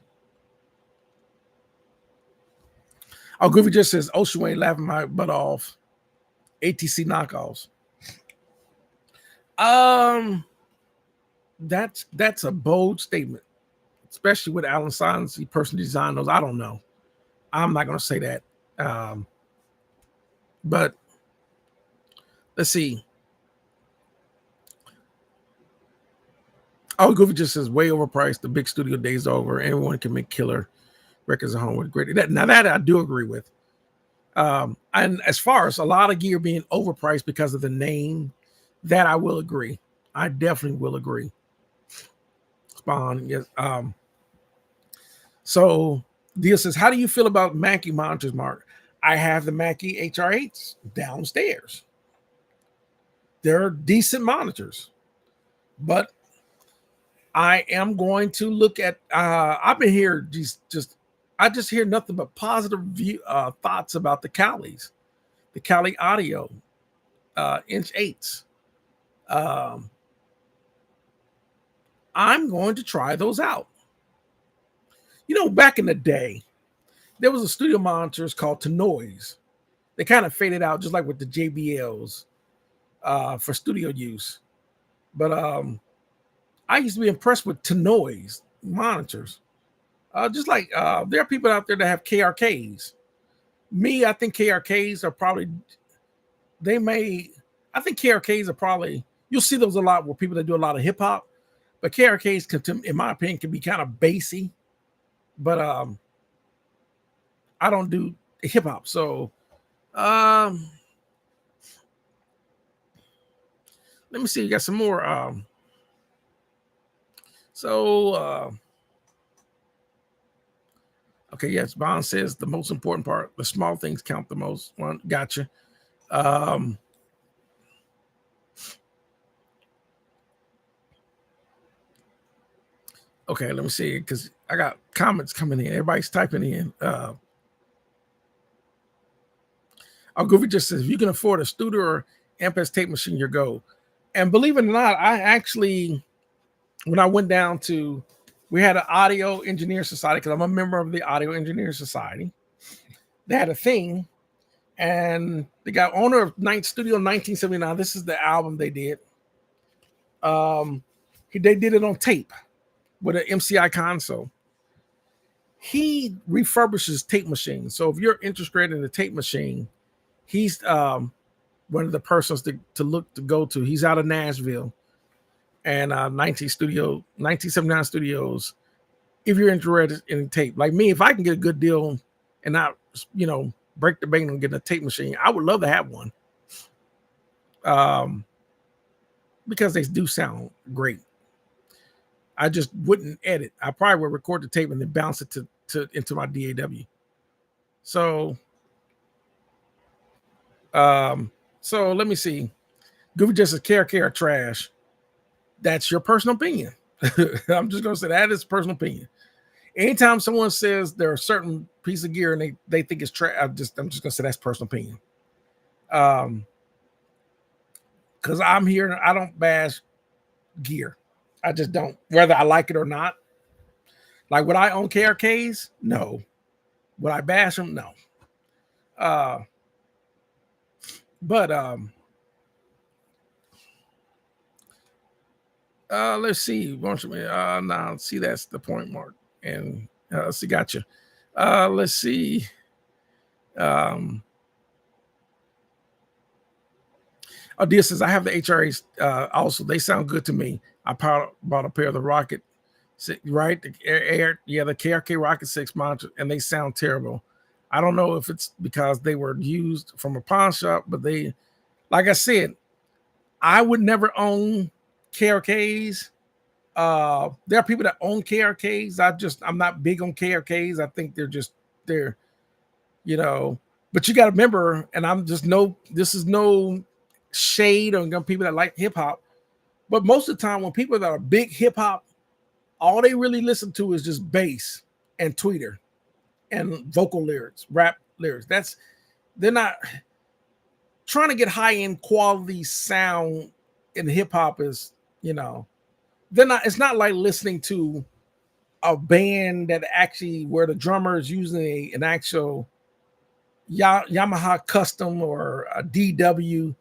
Oh, Groovy just says Ocean Way laughing my butt off. ATC knockoffs. That's a bold statement, especially with Alan Sines. He personally designed those. I don't know. I'm not gonna say that. But let's see. Oh, Goofy just says way overpriced. The big studio days over. Everyone can make killer records at home with great. That I do agree with. And as far as a lot of gear being overpriced because of the name, that I will agree. I definitely will agree. Spawn, yes. So Deal says, how do you feel about Mackie monitors, Mark? I have the Mackie HR8s downstairs. They're decent monitors, but I am going to look at. I've been here I just hear nothing but positive thoughts about the Callies, the Callie Audio inch 8s. I'm going to try those out. Back in the day, there was a studio monitors called Tenoise. They kind of faded out, just like with the JBLs for studio use. But I used to be impressed with Tenoise monitors. Just like there are people out there that have KRKs. Me, I think KRKs are probably, I think KRKs are probably, you'll see those a lot with people that do a lot of hip hop. But KRKs, in my opinion, can be kind of bassy. But I don't do hip hop. So let me see. You got some more. Okay, yes. Bond says the most important part, the small things count the most. One, gotcha. Okay, let me see, because I got comments coming in. Everybody's typing in. Goofy just says, if you can afford a Studio or Ampes tape machine, your go. And believe it or not, I actually, when I went down to, we had an Audio Engineer Society, because I'm a member of the Audio Engineer Society. They had a thing, and the guy, owner of Night Studio 1979, this is the album they did. They did it on tape with an MCI console. He refurbishes tape machines. So if you're interested in a tape machine, he's one of the persons to go to. He's out of Nashville, and 1979 Studios. If you're interested in tape, like me, if I can get a good deal and not, break the bank on getting a tape machine, I would love to have one. Because they do sound great. I just wouldn't edit. I probably would record the tape and then bounce it into my DAW. So let me see. Goofy just says KRK are trash. That's your personal opinion. I'm just gonna say that is personal opinion. Anytime someone says there are certain piece of gear and they think it's trash, I'm just gonna say that's personal opinion. Because I'm here and I don't bash gear. I just don't, whether I like it or not. Like, would I own KRKs? No. Would I bash them? No. But let's see. Now see that's the point mark. And let's see, gotcha. Let's see. Dia says I have the HRAs also. They sound good to me. I bought a pair of the Rocket, right? The the KRK Rocket 6 monitor, and they sound terrible. I don't know if it's because they were used from a pawn shop, but they, like I said, I would never own KRKs. There are people that own KRKs. I'm not big on KRKs. I think they're, but you got to remember, and this is no shade on people that like hip hop, but most of the time when people that are big hip hop, all they really listen to is just bass and tweeter and vocal lyrics, rap lyrics. They're not trying to get high end quality sound in hip hop is, it's not like listening to a band that actually where the drummer is using an actual Yamaha custom or a DW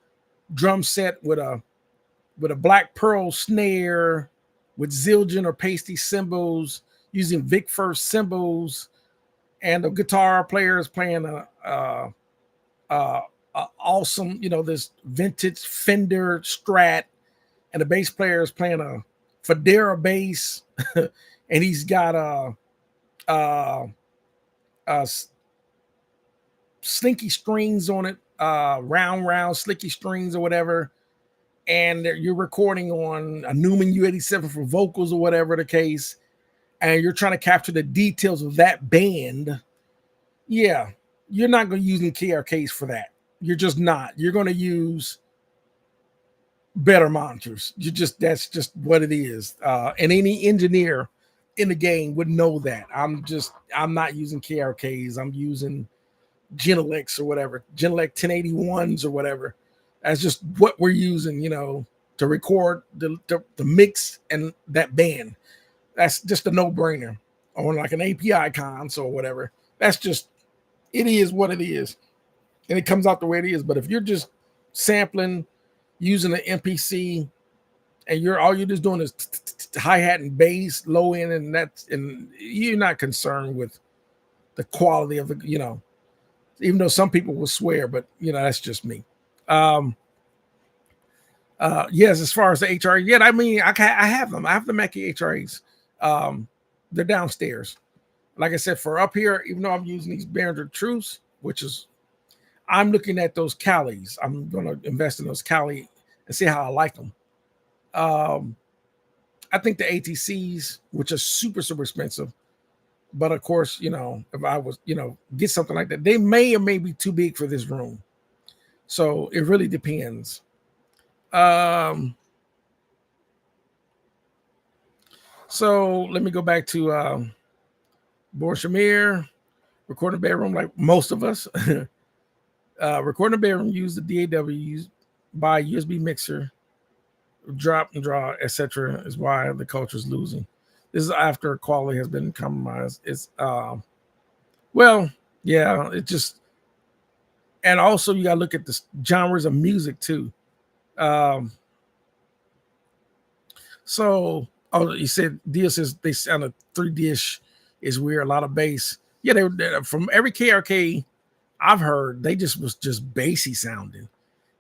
drum set with a Black Pearl snare with Zildjian or pasty cymbals using Vic First cymbals, and the guitar player is playing a awesome, this vintage Fender Strat, and the bass player is playing a Federa bass, and he's got a slinky strings on it, round slicky strings or whatever, and you're recording on a Newman U87 for vocals or whatever the case, and you're trying to capture the details of that band. Yeah, you're not going to use any KRKs for that. You're just not. You're going to use better monitors. That's just what it is. And any engineer in the game would know that. I'm not using KRKs. I'm using Genelec or whatever, Genelec 1081s or whatever. That's just what we're using, to record the mix and that band. That's just a no-brainer. Or like an API console or whatever. That's just, it is what it is. And it comes out the way it is. But if you're just sampling using an MPC and all you're just doing is hi-hat and bass, low end, and you're not concerned with the quality of the, even though some people will swear, but that's just me. Yes, as far as the HRA, I mean, I have them. I have the Mackie HRAs. They're downstairs. Like I said, for up here, even though I'm using these Behringer Truths, I'm looking at those Calis. I'm going to invest in those Cali and see how I like them. I think the ATCs, which are super, super expensive, but of course, if I was, get something like that, they may or may be too big for this room. So it really depends. So let me go back to Bor Shamir, recording bedroom, like most of us. Recording bedroom, use the DAW, buy USB mixer, drop and draw, etc. is why the culture is losing. This is after quality has been compromised. It's it just, and also you gotta look at the genres of music too. So you said Dia says they sound a 3-dish is weird, a lot of bass. Yeah, they from every KRK I've heard, they was just bassy sounding.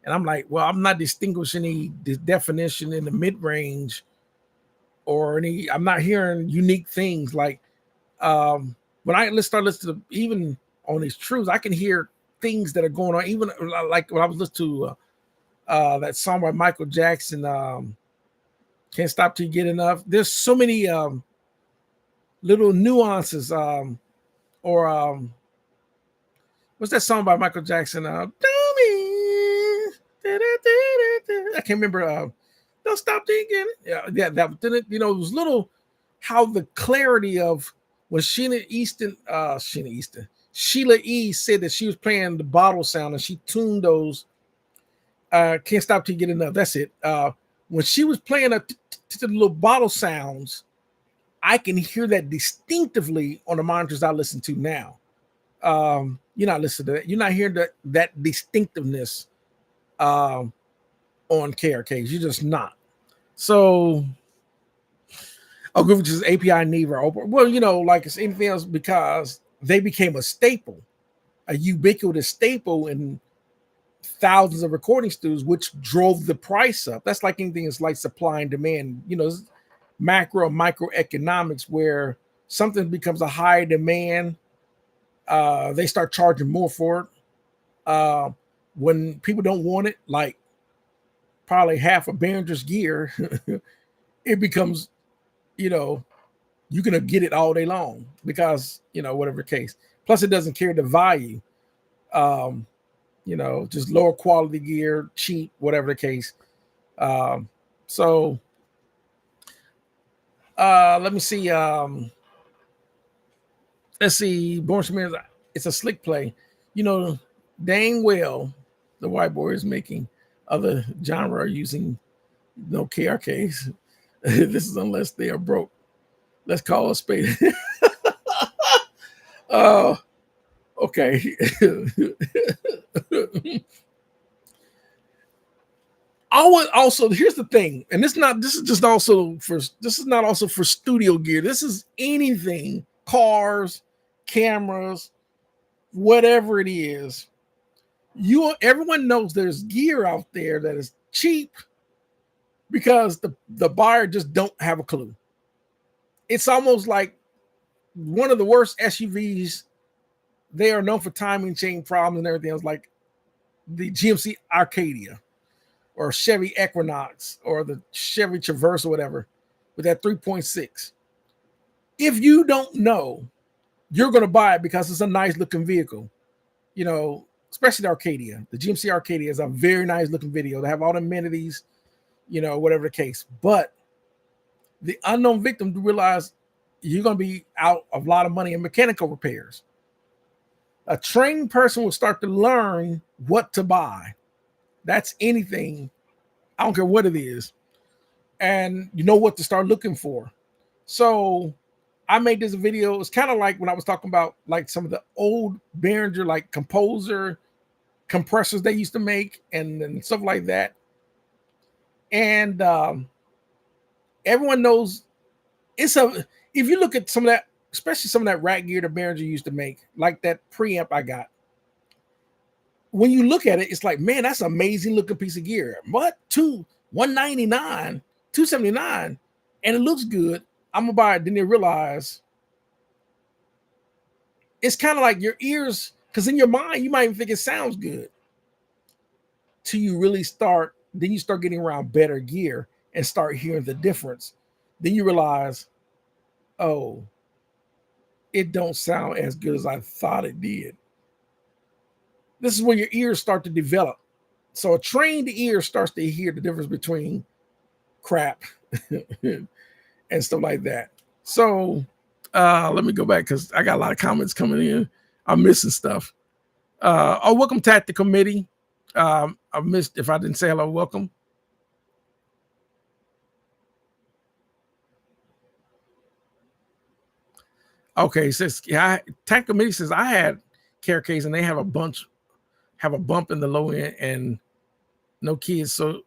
And I'm like, well, I'm not distinguishing any definition in the mid-range or I'm not hearing unique things. Like when I start listening to, even on these truths, I can hear things that are going on. Even like when I was listening to that song by Michael Jackson, Can't Stop Till You Get Enough. There's so many little nuances. What's that song by Michael Jackson? I can't remember. Don't stop thinking. Yeah, that didn't. It was little how the clarity of when Sheila E. said that she was playing the bottle sound and she tuned those. Can't Stop Till You Get Enough. That's it. When she was playing the little bottle sounds, I can hear that distinctively on the monitors I listen to now. You're not listening to that. You're not hearing that distinctiveness um, on KRKs. You're just not. So, which is API Neve or open. Well, like it's anything else because they became a staple, a ubiquitous staple in thousands of recording studios, which drove the price up. That's like anything. It's like supply and demand. Macro microeconomics where something becomes a high demand, they start charging more for it. When people don't want it, like probably half of Behringer's gear, it becomes, you're gonna get it all day long because whatever the case. Plus, it doesn't carry the value. Just lower quality gear, cheap, whatever the case. So let me see. Let's see. Born Schmidt, it's a slick play. Dang well the white boy is making other genre using no KRKs. This is unless they are broke. Let's call a spade. Okay. I would also, here's the thing, and this is not also for studio gear. This is anything, cars, cameras, whatever it is. Everyone knows there's gear out there that is cheap because the buyer just don't have a clue. It's almost like one of the worst SUVs. They are known for timing chain problems and everything else, like the GMC Arcadia or Chevy Equinox or the Chevy Traverse or whatever with that 3.6. If you don't know, you're going to buy it because it's a nice looking vehicle. Especially the Arcadia. The GMC Arcadia is a very nice looking video. They have all the amenities, whatever the case. But the unknown victim to realize you're going to be out a lot of money in mechanical repairs. A trained person will start to learn what to buy. That's anything. I don't care what it is. And you know what to start looking for. So I made this video. It's kind of like when I was talking about like some of the old Behringer, like Composer compressors they used to make and stuff like that. And everyone knows if you look at some of that, especially some of that rack gear that Behringer used to make, like that preamp I got. When you look at it, it's like, man, that's an amazing looking piece of gear. What? $199, $279, and it looks good. I'm gonna buy it. Then they realize it's kind of like your ears, because in your mind, you might even think it sounds good. Till you really start, then you start getting around better gear and start hearing the difference. Then you realize, oh, it don't sound as good as I thought it did. This is where your ears start to develop. So a trained ear starts to hear the difference between crap and stuff like that. So let me go back because I got a lot of comments coming in. I'm missing stuff. Welcome Tactical Committee. I missed if I didn't say hello. Welcome. Okay, it says Tactical Committee says I had KRKs and they have a bump in the low end and no kids. So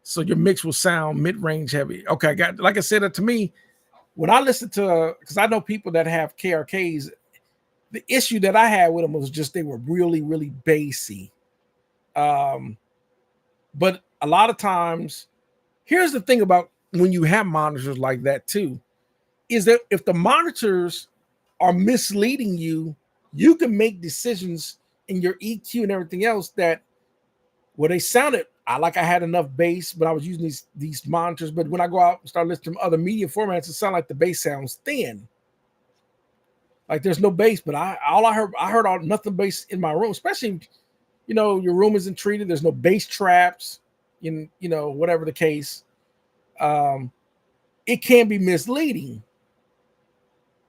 so your mix will sound mid-range heavy. Okay, like I said, to me, when I listen to, because I know people that have KRKs, the issue that I had with them was just they were really, really bassy. But a lot of times, here's the thing about when you have monitors like that too, is that if the monitors are misleading you, you can make decisions in your EQ and everything else that they sounded I had enough bass, but I was using these monitors. But when I go out and start listening to other media formats, it sounds like the bass sounds thin. Like there's no bass, but I heard nothing bass in my room, especially, your room isn't treated. There's no bass traps in, whatever the case. It can be misleading.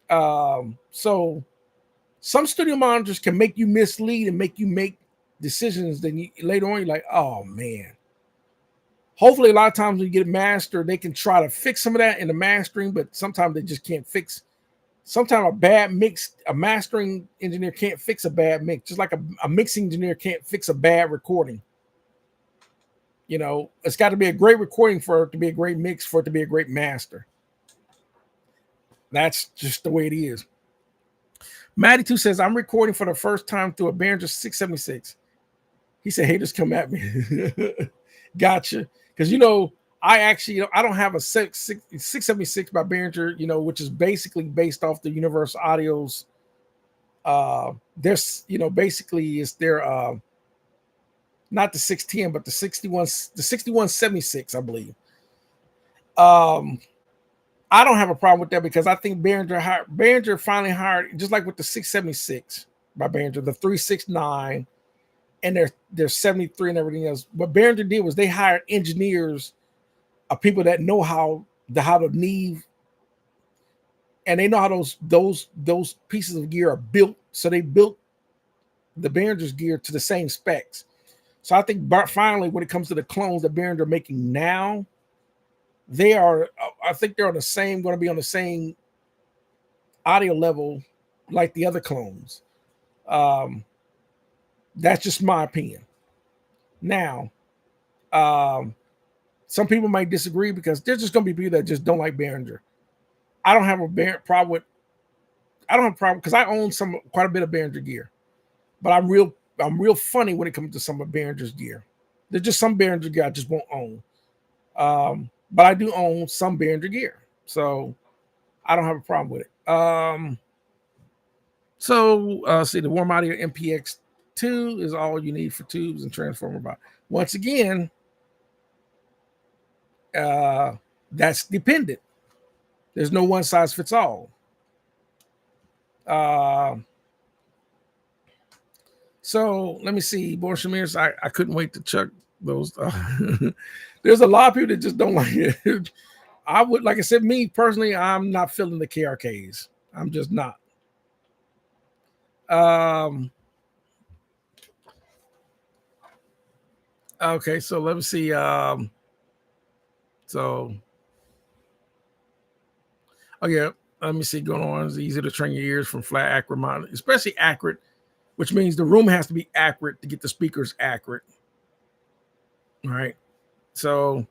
So some studio monitors can make you mislead and make you make decisions. Then later on, you're like, oh man. Hopefully, a lot of times when you get it mastered, they can try to fix some of that in the mastering, but sometimes they just can't fix Sometimes a bad mix, a mastering engineer can't fix a bad mix, just like a mixing engineer can't fix a bad recording. You know, it's got to be a great recording for it to be a great mix, for it to be a great master. That's just the way it is. Maddie 2 says, I'm recording for the first time through a Behringer 676. He said, haters come at me. Gotcha. Because, you know, I actually, you know, I don't have a 676 by Behringer, you know, which is basically based off the Universal Audio's. There's, you know, basically it's their, not the 610, but the 6176, I believe. I don't have a problem with that because I think Behringer finally hired, just like with the 676 by Behringer, the 369 and their 73 and everything else. What Behringer did was they hired engineers, people that know how to Neve, and they know how those pieces of gear are built. So they built the Behringer's gear to the same specs. So I think finally, when it comes to the clones that Behringer are making now, they are, I think they're going to be on the same audio level like the other clones. That's just my opinion. Now, some people might disagree because there's just going to be people that just don't like Behringer. I don't have a problem because I own quite a bit of Behringer gear, but I'm real funny when it comes to some of Behringer's gear. There's just some Behringer gear I just won't own. But I do own some Behringer gear, so I don't have a problem with it. See, the Warm Audio MPX2 is all you need for tubes and transformer box. Once again, that's dependent. There's no one size fits all. So let me see. Born Shamir's, I couldn't wait to check those. There's a lot of people that just don't like it. I would, like I said, me personally, I'm not feeling the KRKs. I'm just not. Okay, so let me see. Oh yeah, let me see. Going on, it's easy to train your ears from flat accurate monitor, especially accurate, which means the room has to be accurate to get the speakers accurate. All right. So,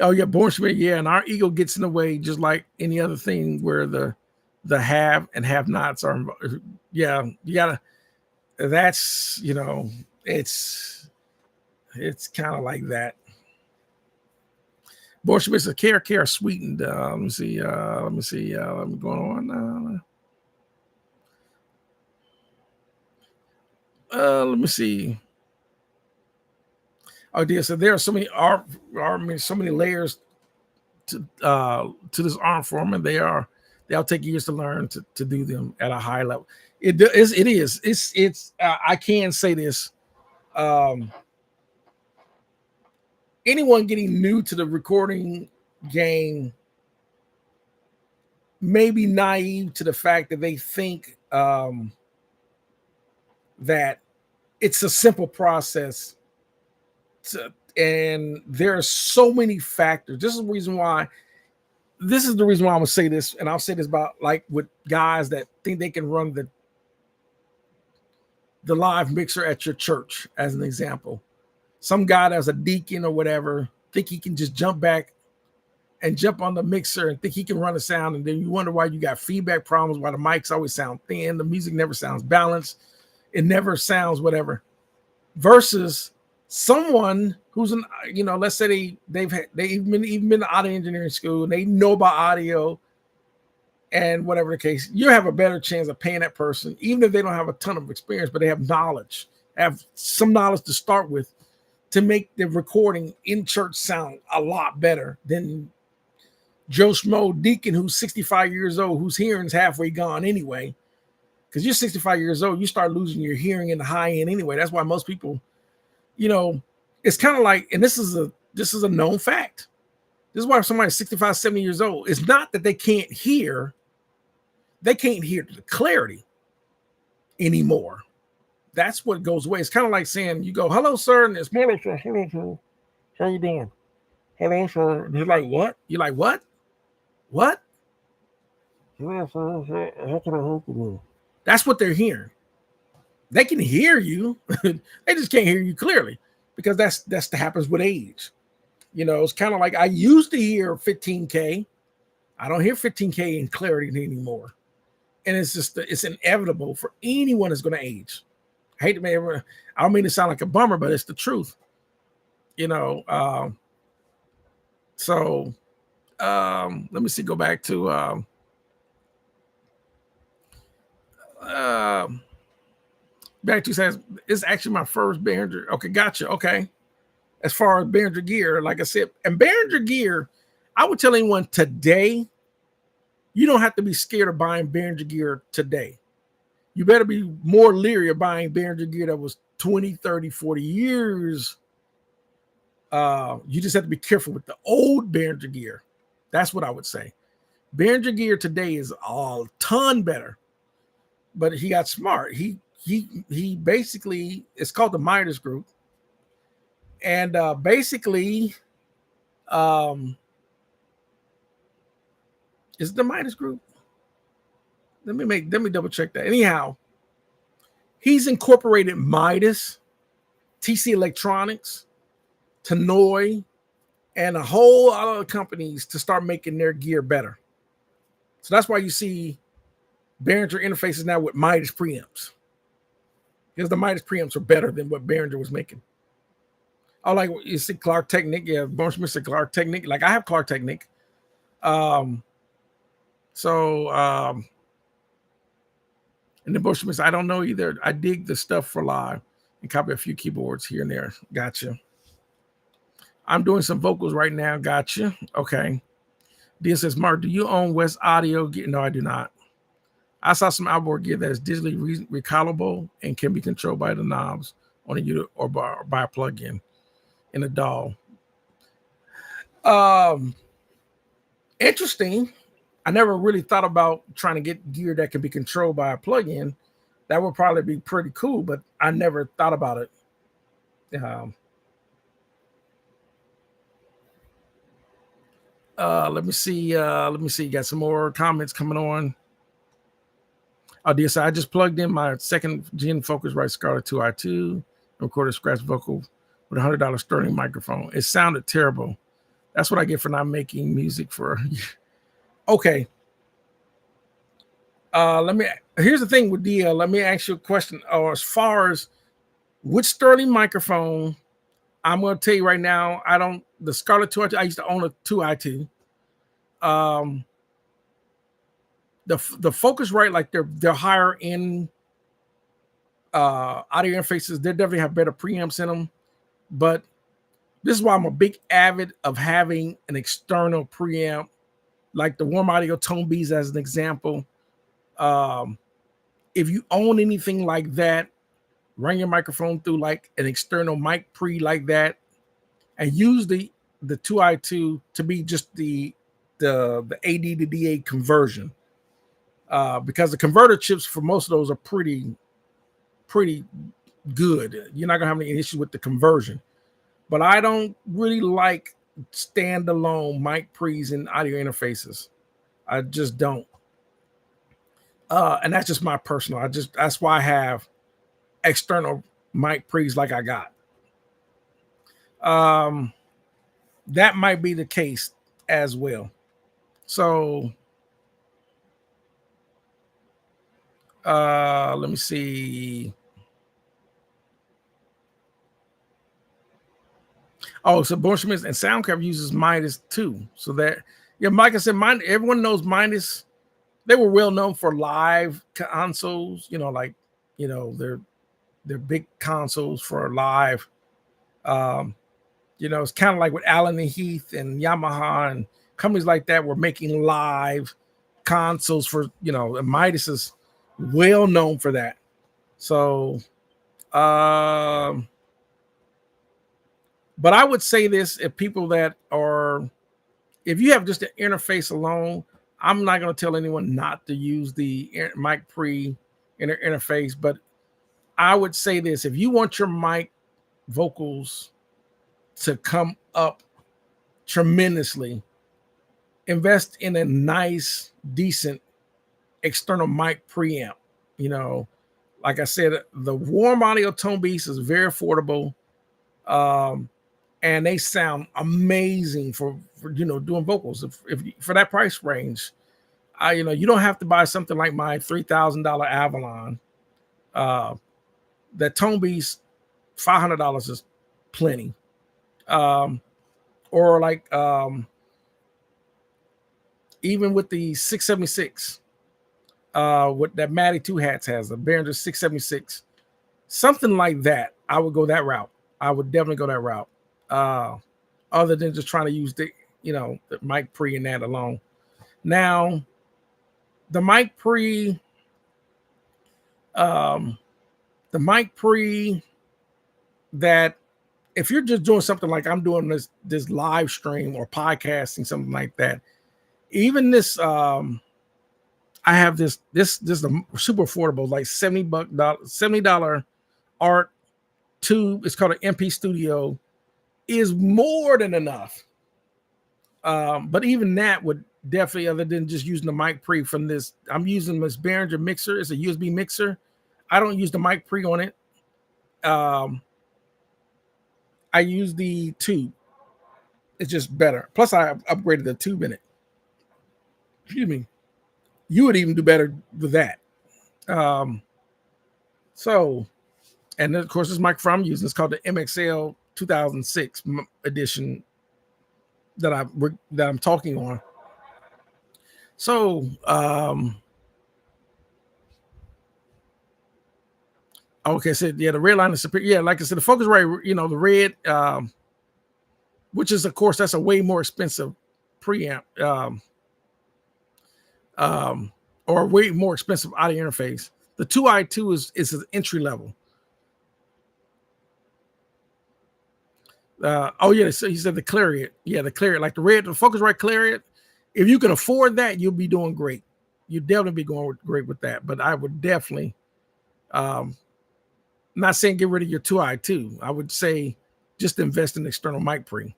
oh yeah, Born Schmidt, yeah, and our ego gets in the way, just like any other thing where the have and have nots are. Yeah, you gotta. That's, you know, it's kind of like that. Born Schmidt's a care sweetened. Let me see. Let me go on. Let me see. Oh dear, so there are so many so many layers to this art form, and they'll take years to learn to do them at a high level. It is. It's I can say this. Anyone getting new to the recording game may be naive to the fact that they think that it's a simple process. And there are so many factors. This is the reason why I'm gonna say this, and I'll say this about like with guys that think they can run the live mixer at your church, as an example. Some guy that's a deacon or whatever think he can just jump back and jump on the mixer and think he can run the sound, and then you wonder why you got feedback problems, why the mics always sound thin, the music never sounds balanced, it never sounds whatever. Versus someone who's let's say they've even been to audio engineering school and they know about audio and whatever the case, you have a better chance of paying that person, even if they don't have a ton of experience, but they have some knowledge to start with, to make the recording in church sound a lot better than Joe Schmo deacon who's 65 years old, whose hearing's halfway gone anyway. Because you're 65 years old, you start losing your hearing in the high end anyway. That's why most people, it's kind of like, and this is a known fact. This is why somebody's 65, 70 years old. It's not that they can't hear the clarity anymore. That's what goes away. It's kind of like saying, you go, hello, sir, and it's more like, hello, sir. How you doing? Hello, sir. And you're like, what? You're like, what? What? How can I help you? That's what they're hearing. They can hear you. They just can't hear you clearly because that's that happens with age. You know, it's kind of like I used to hear 15K. I don't hear 15K in clarity anymore. And it's just, it's inevitable for anyone that's going to age. I hate to make it, I don't mean to sound like a bummer, but it's the truth. You know, let me see, go back to, back to says, it's actually my first Behringer. Okay, gotcha. Okay. As far as Behringer gear, like I said, and Behringer gear, I would tell anyone today, you don't have to be scared of buying Behringer gear today. You better be more leery of buying Behringer gear that was 20, 30, 40 years. You just have to be careful with the old Behringer gear. That's what I would say. Behringer gear today is a ton better, but he got smart. He basically, it's called the Midas Group. And basically, is it the Midas Group? Let me double check that. Anyhow, he's incorporated Midas, TC Electronics, Tannoy, and a whole lot of other companies to start making their gear better. So that's why you see Behringer interfaces now with Midas preamps, because the Midas preamps are better than what Behringer was making. Oh, like you see Clark Technic, yeah, Mr. Clark Technic. Like I have Clark Technic. And the Bushmans, I don't know either. I dig the stuff for live and copy a few keyboards here and there. Gotcha. I'm doing some vocals right now. Gotcha. Okay. Dia says, Mark, do you own West Audio gear? No, I do not. I saw some outboard gear that is digitally recallable and can be controlled by the knobs on a unit or by a plug-in in a DAW. Interesting. I never really thought about trying to get gear that can be controlled by a plug-in. That would probably be pretty cool, but I never thought about it. Let me see. Got some more comments coming on. Oh, dear, so I just plugged in my second gen Focusrite Scarlett 2i2 and recorded scratch vocal with a $100 Sterling microphone. It sounded terrible. That's what I get for not making music for. Okay. Here's the thing with DL. Let me ask you a question. As far as which Sterling microphone, I'm going to tell you right now, the Scarlett 2i2, I used to own a 2i2. The Focusrite, like they're higher end audio interfaces, they definitely have better preamps in them. But this is why I'm a big avid of having an external preamp, like the Warm Audio Tone Bs as an example. If you own anything like that, run your microphone through like an external mic pre like that, and use the 2i2 to be just the AD to DA conversion. Because the converter chips for most of those are pretty good. You're not gonna have any issues with the conversion. But I don't really like standalone mic pre's and audio interfaces. I just don't. And that's just my personal. That's why I have external mic pre's like I got. That might be the case as well. So let me see. Oh, so Borschmidt and Soundcraft uses Midas too. So that, yeah, like I said, everyone knows Midas. They were well known for live consoles, like, they're big consoles for live. It's kind of like with Allen and Heath and Yamaha and companies like that were making live consoles for, and Midas is well known for that. So, but I would say this, if you have just the interface alone, I'm not going to tell anyone not to use the mic pre interface, but I would say this, if you want your mic vocals to come up tremendously, invest in a nice, decent external mic preamp. You know, like I said, the Warm Audio Tone Beast is very affordable, and they sound amazing for doing vocals. If for that price range, you don't have to buy something like my $3,000 Avalon. That Tone Beast, $500 is plenty. Or like even with the 676, what that Matty 2 Hats has, the Behringer 676, something like that. I would go that route. I would definitely go that route. Other than just trying to use the mic pre and that alone. Now, the mic pre, that if you're just doing something like I'm doing this live stream or podcasting, something like that, even this, I have this super affordable, like $70 art tube. It's called an MP Studio, is more than enough. But even that would definitely, other than just using the mic pre from this, I'm using this Behringer mixer. It's a USB mixer. I don't use the mic pre on it. I use the tube. It's just better. Plus, I upgraded the tube in it. Excuse me. You would even do better with that. So, and then of course, this microphone I'm using is called the MXL 2006 edition that I'm talking on. So, okay, so yeah, the red line is superior. Yeah, like I said, the Focusrite, the red, which is, of course, that's a way more expensive preamp, or way more expensive audio interface. The 2i2 is an entry level. Oh yeah, so he said the Clarion. Yeah, the Clarion, like the Focusrite Clarion. If you can afford that, you'll be doing great. You'll definitely be going great with that. But I would definitely, not saying get rid of your 2i2. I would say just invest in external mic pre.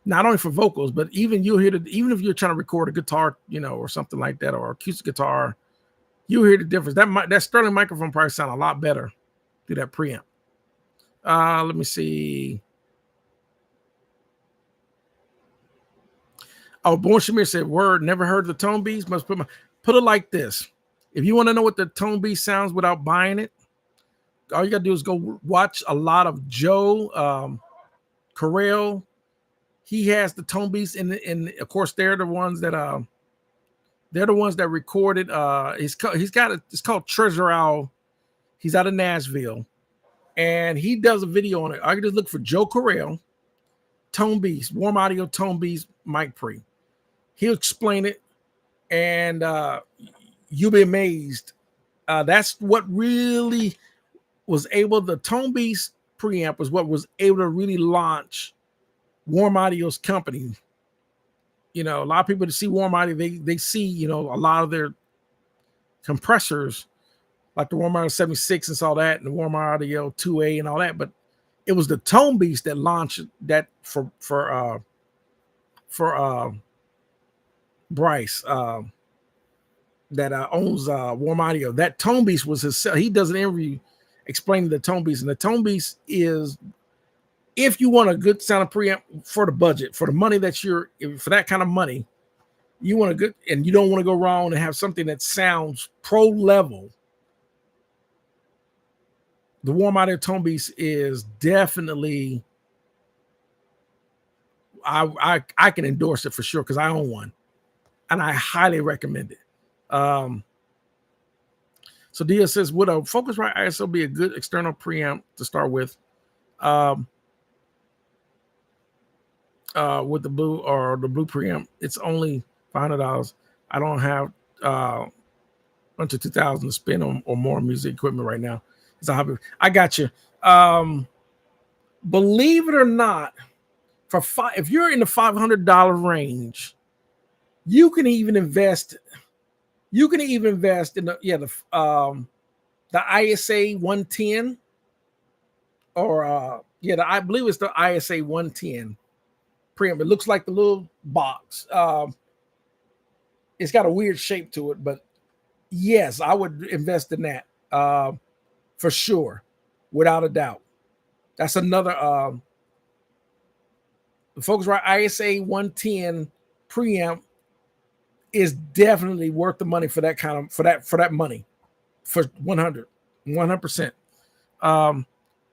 Not only for vocals, but even even if you're trying to record a guitar, or something like that, or acoustic guitar, you'll hear the difference. That Sterling microphone probably sound a lot better through that preamp. Let me see. Oh, Born Shamir said, "Word, never heard of the Tone Beast. Must put it like this. If you want to know what the Tone Beast sounds without buying it, all you gotta do is go watch a lot of Joe Carell. He has the Tone Beast, and of course they're the ones that recorded. It's called Treasure Owl. He's out of Nashville, and he does a video on it. I can just look for Joe Carell, Tone Beast, Warm Audio Tone Beast mic pre. He'll explain it, and you'll be amazed. That's what really was able. The Tone Beast preamp was what was able to really launch Warm Audio's company. A lot of people to see Warm Audio, they see, a lot of their compressors, like the Warm Audio 76 and all that, and the Warm Audio 2A and all that. But it was the Tone Beast that launched that for Bryce, that owns Warm Audio. That Tone Beast was he does an interview explaining the Tone Beast, and the Tone Beast is, if you want a good sound preamp for the budget, for the money for that kind of money, you want a good, and you don't want to go wrong and have something that sounds pro level. The Warm Audio Tone Beast is definitely, I can endorse it for sure because I own one, and I highly recommend it. So Dia says, would a Focusrite ISO be a good external preamp to start with? With the blue preamp, it's only $500. I don't have bunch of 2,000 to spend on or more music equipment right now. It's a hobby. I got you. Believe it or not, if you're in the $500 range, you can even invest. You can even invest in the ISA 110, or I believe it's the ISA 110 preamp. It looks like the little box. It's got a weird shape to it, but yes, I would invest in that for sure, without a doubt. That's another the Focusrite ISA 110 preamp is definitely worth the money for that kind of for that money for 100%.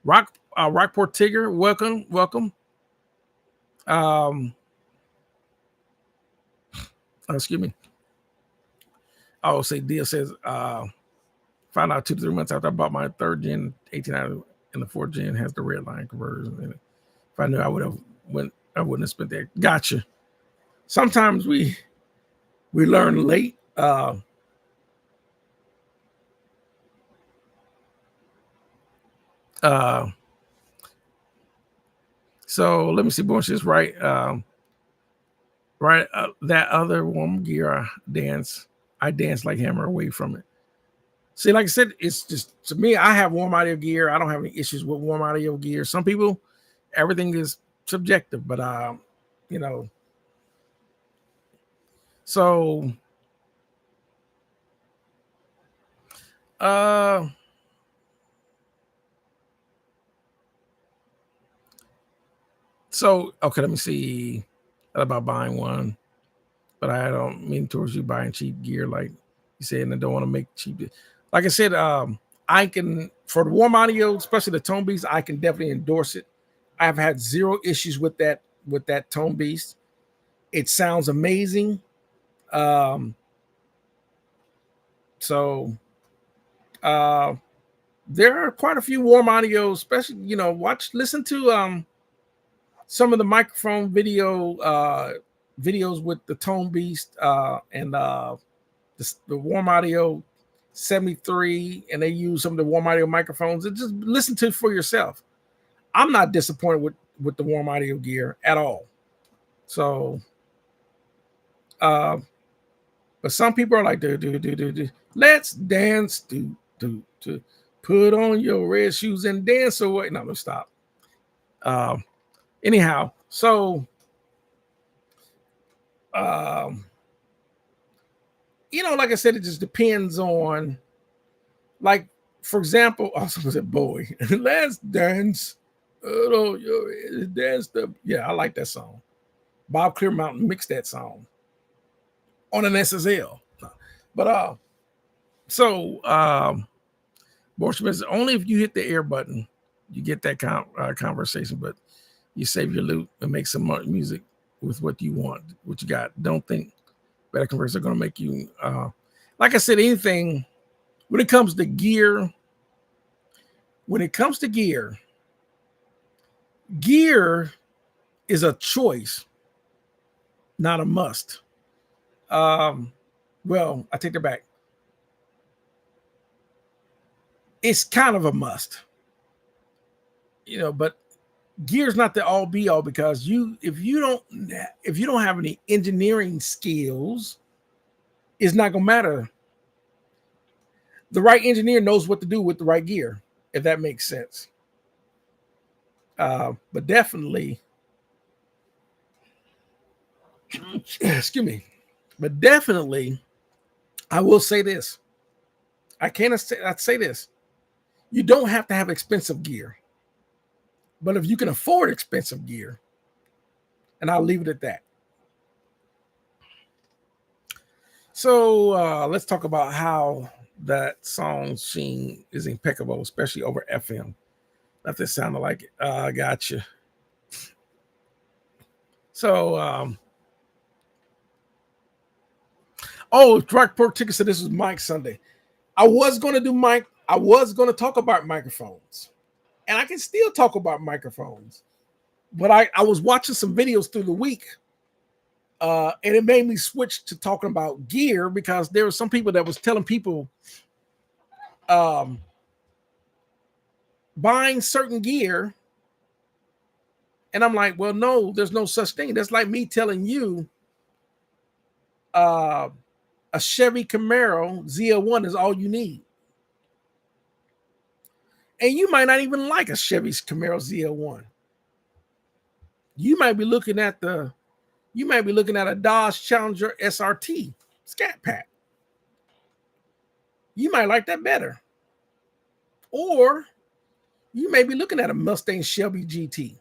Rockport Tigger, welcome. Excuse me. Oh, say Deal says found out 2 to 3 months after I bought my 3rd gen 1800 and the 4th gen has the red line converters in it. If I knew, I wouldn't have spent that. Gotcha. Sometimes we learn late. So let me see. Bush is right. Right. That other warm gear, I dance like hammer away from it. See, like I said, it's just, to me, I have warm audio gear. I don't have any issues with warm audio gear. Some people, everything is subjective, but you know. So okay, let me see about buying one, but I don't mean towards you buying cheap gear, like you said, and I don't want to make cheap. Like I said, I can, for the warm audio, especially the Tone Beast, I can definitely endorse it. I've had 0 issues with that Tone Beast. It sounds amazing. So there are quite a few warm audio, especially, listen to some of the microphone videos with the Tone Beast and the warm audio 73, and they use some of the warm audio microphones, and just listen to it for yourself. I'm not disappointed with the warm audio gear at all. So but some people are like, do, let's dance, do, put on your red shoes and dance away. No, let's stop. Anyhow, so like I said, it just depends on, like, for example, also was it boy, let's dance. Dance the, yeah, I like that song. Bob Clearmountain mixed that song on an SSL. But Borshman says, only if you hit the air button, you get that conversation, but you save your loot and make some music with what you want, what you got. Don't think better converters are going to make you, like I said, anything when it comes to gear, gear is a choice, not a must. Well, I take it back. It's kind of a must, but gear's not the all be all, because if you don't have any engineering skills, it's not gonna matter. The right engineer knows what to do with the right gear, if that makes sense. But definitely, excuse me, but definitely, I will say this. I'd say this. You don't have to have expensive gear, but if you can afford expensive gear, and I'll leave it at that. So let's talk about how that song Sheen is impeccable, especially over FM. Nothing sounded like it. Gotcha. So, Rockport Ticket said this was Mike Sunday. I was going to talk about microphones, and I can still talk about microphones, but I was watching some videos through the week, and it made me switch to talking about gear, because there were some people that was telling people buying certain gear, and I'm like, well, no, there's no such thing. That's like me telling you a Chevy Camaro ZL1 is all you need. And you might not even like a Chevy Camaro ZL1. You might be looking at a Dodge Challenger SRT Scat Pack. You might like that better. Or you may be looking at a Mustang Shelby GT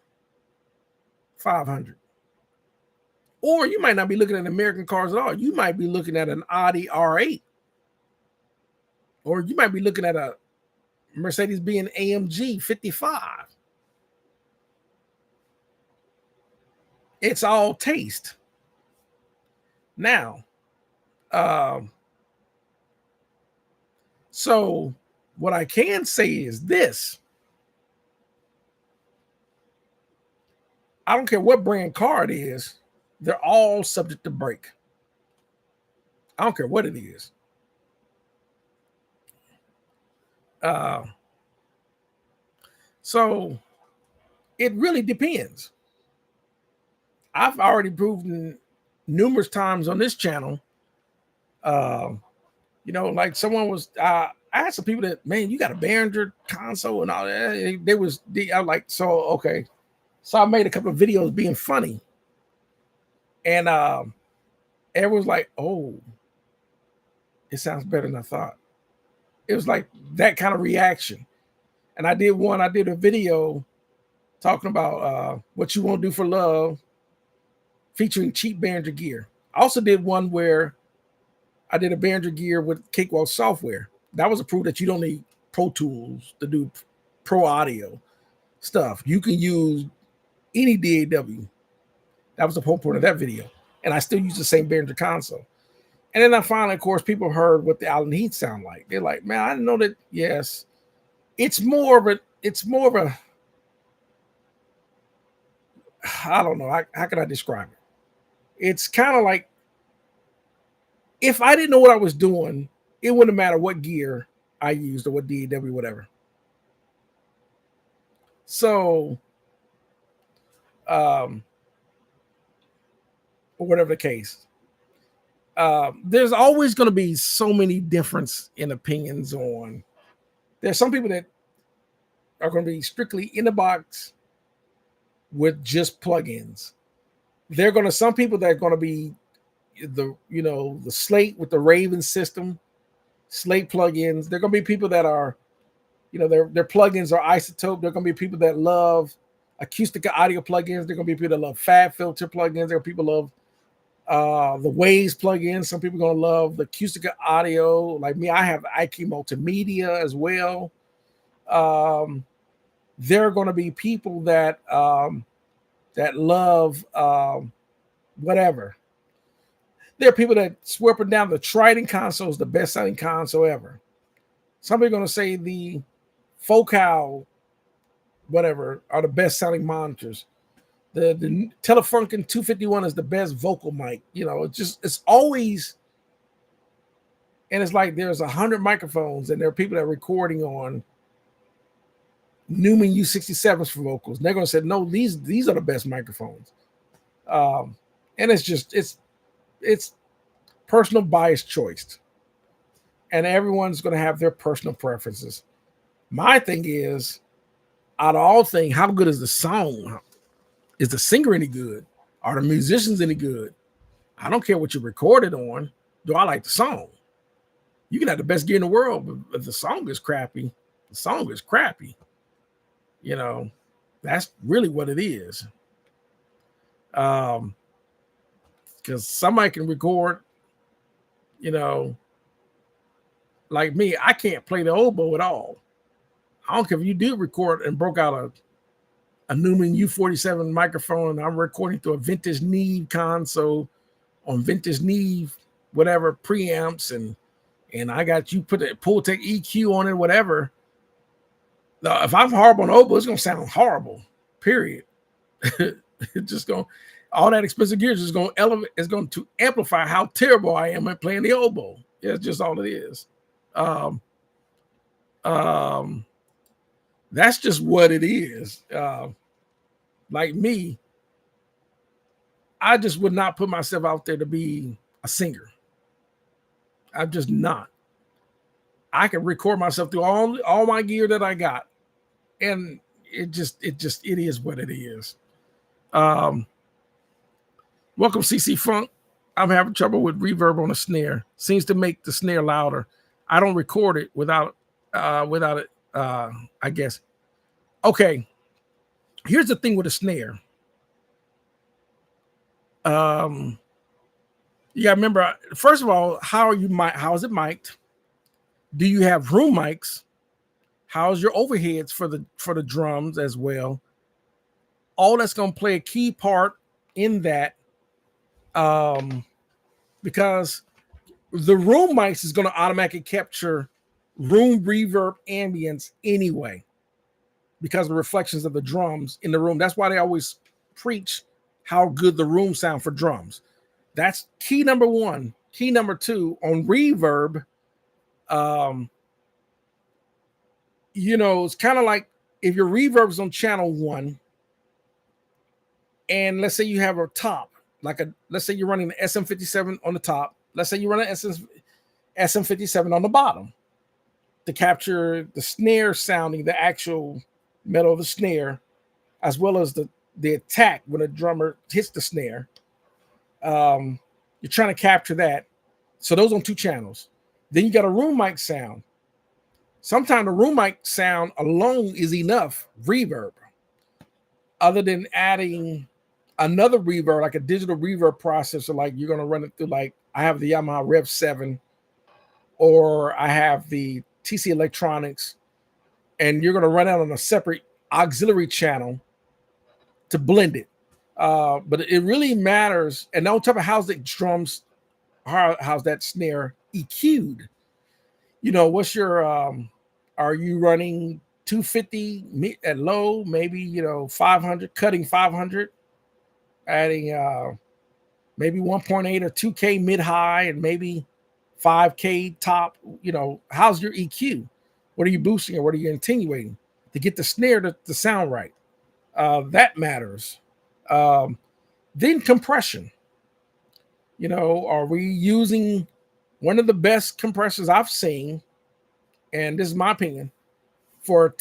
500. Or you might not be looking at American cars at all. You might be looking at an Audi R8. Or you might be looking at a Mercedes-Benz AMG 55. It's all taste. Now, so what I can say is this. I don't care what brand car it is, they're all subject to break. I don't care what it is. So it really depends. I've already proven numerous times on this channel. Like someone was, I asked some people that, man, you got a Behringer console and all that. I was like, so okay. So I made a couple of videos being funny, and everyone's like, "Oh, it sounds better than I thought." It was like that kind of reaction. And I did a video talking about what you won't do for love, featuring cheap Behringer gear. I also did one where I did a Behringer gear with Cakewalk software. That was a proof that you don't need Pro Tools to do pro audio stuff. You can use any DAW. That was the whole point of that video. And I still use the same Behringer console. And then I finally, of course, people heard what the Allen Heath sound like. They're like, man, I didn't know that. Yes, it's more of a, I don't know. How can I describe it? It's kind of like, if I didn't know what I was doing, it wouldn't matter what gear I used or what DAW, whatever. So, or whatever the case. There's always going to be so many difference in opinions on. There's some people that are going to be strictly in the box with just plugins. Some people that are going to be the Slate with the Raven system, Slate plugins. There are going to be people that are, their plugins are isotope. There are going to be people that love Acoustica audio plugins. There are going to be people that love Fab Filter plugins. There are people that love the Waves plugin. Some people are going to love the Acoustica audio. Like me, I have IQ Multimedia as well. There are going to be people that love whatever. There are people that swear up and down the Trident console is the best-selling console ever. Some people are going to say the Focal whatever are the best-selling monitors. The Telefunken 251 is the best vocal mic. It's always, and it's like there's 100 microphones, and there are people that are recording on Newman U67s for vocals. And they're going to say, no, these are the best microphones. And it's personal bias choice, and everyone's going to have their personal preferences. My thing is, out of all things, how good is the song? Is the singer any good? Are the musicians any good? I don't care what you recorded on. Do I like the song? You can have the best gear in the world, but if the song is crappy, the song is crappy. That's really what it is. Because somebody can record, like me, I can't play the oboe at all. I don't care if you do record and broke out a Newman U47 microphone, and I'm recording through a vintage Neve console on vintage Neve, whatever preamps, and I got you put a Pultec EQ on it, whatever. Now, if I'm horrible on oboe, it's gonna sound horrible. Period. It's just gonna, all that expensive gear is just gonna elevate. It's going to amplify how terrible I am at playing the oboe. Yeah, it's just all it is. That's just what it is. Like me, I just would not put myself out there to be a singer. I'm just not. I can record myself through all my gear that I got, and it is what it is. Um, Welcome, CC Funk. I'm having trouble with reverb on the snare. Seems to make the snare louder. I don't record it without it. I guess. Okay. Here's the thing with a snare. You got to remember. First of all, how is it mic'd? Do you have room mics? How's your overheads for the drums as well? All that's going to play a key part in that, because the room mics is going to automatically capture room reverb ambience anyway, because of the reflections of the drums in the room. That's why they always preach how good the room sound for drums. That's key number one. Key number two, on reverb, it's kind of like if your reverb is on channel 1, and let's say you have a top, let's say you're running the SM57 on the top. Let's say you run an SM57 on the bottom to capture the snare sounding, the actual metal of the snare, as well as the attack when a drummer hits the snare. You're trying to capture that. So those on 2 channels. Then you got a room mic sound. Sometimes the room mic sound alone is enough reverb, other than adding another reverb, like a digital reverb processor. Like you're going to run it through, like I have the Yamaha Rev 7, or I have the TC Electronics, and you're going to run out on a separate auxiliary channel to blend it. But it really matters. And on top of how's the drums, how's that snare EQ'd? What's your, are you running 250 at low, maybe, 500, cutting 500, adding maybe 1.8 or 2K mid high, and maybe 5K top? How's your EQ? What are you boosting or what are you attenuating to get the snare to sound right? That matters. Then compression. Are we using one of the best compressors I've seen, and this is my opinion, for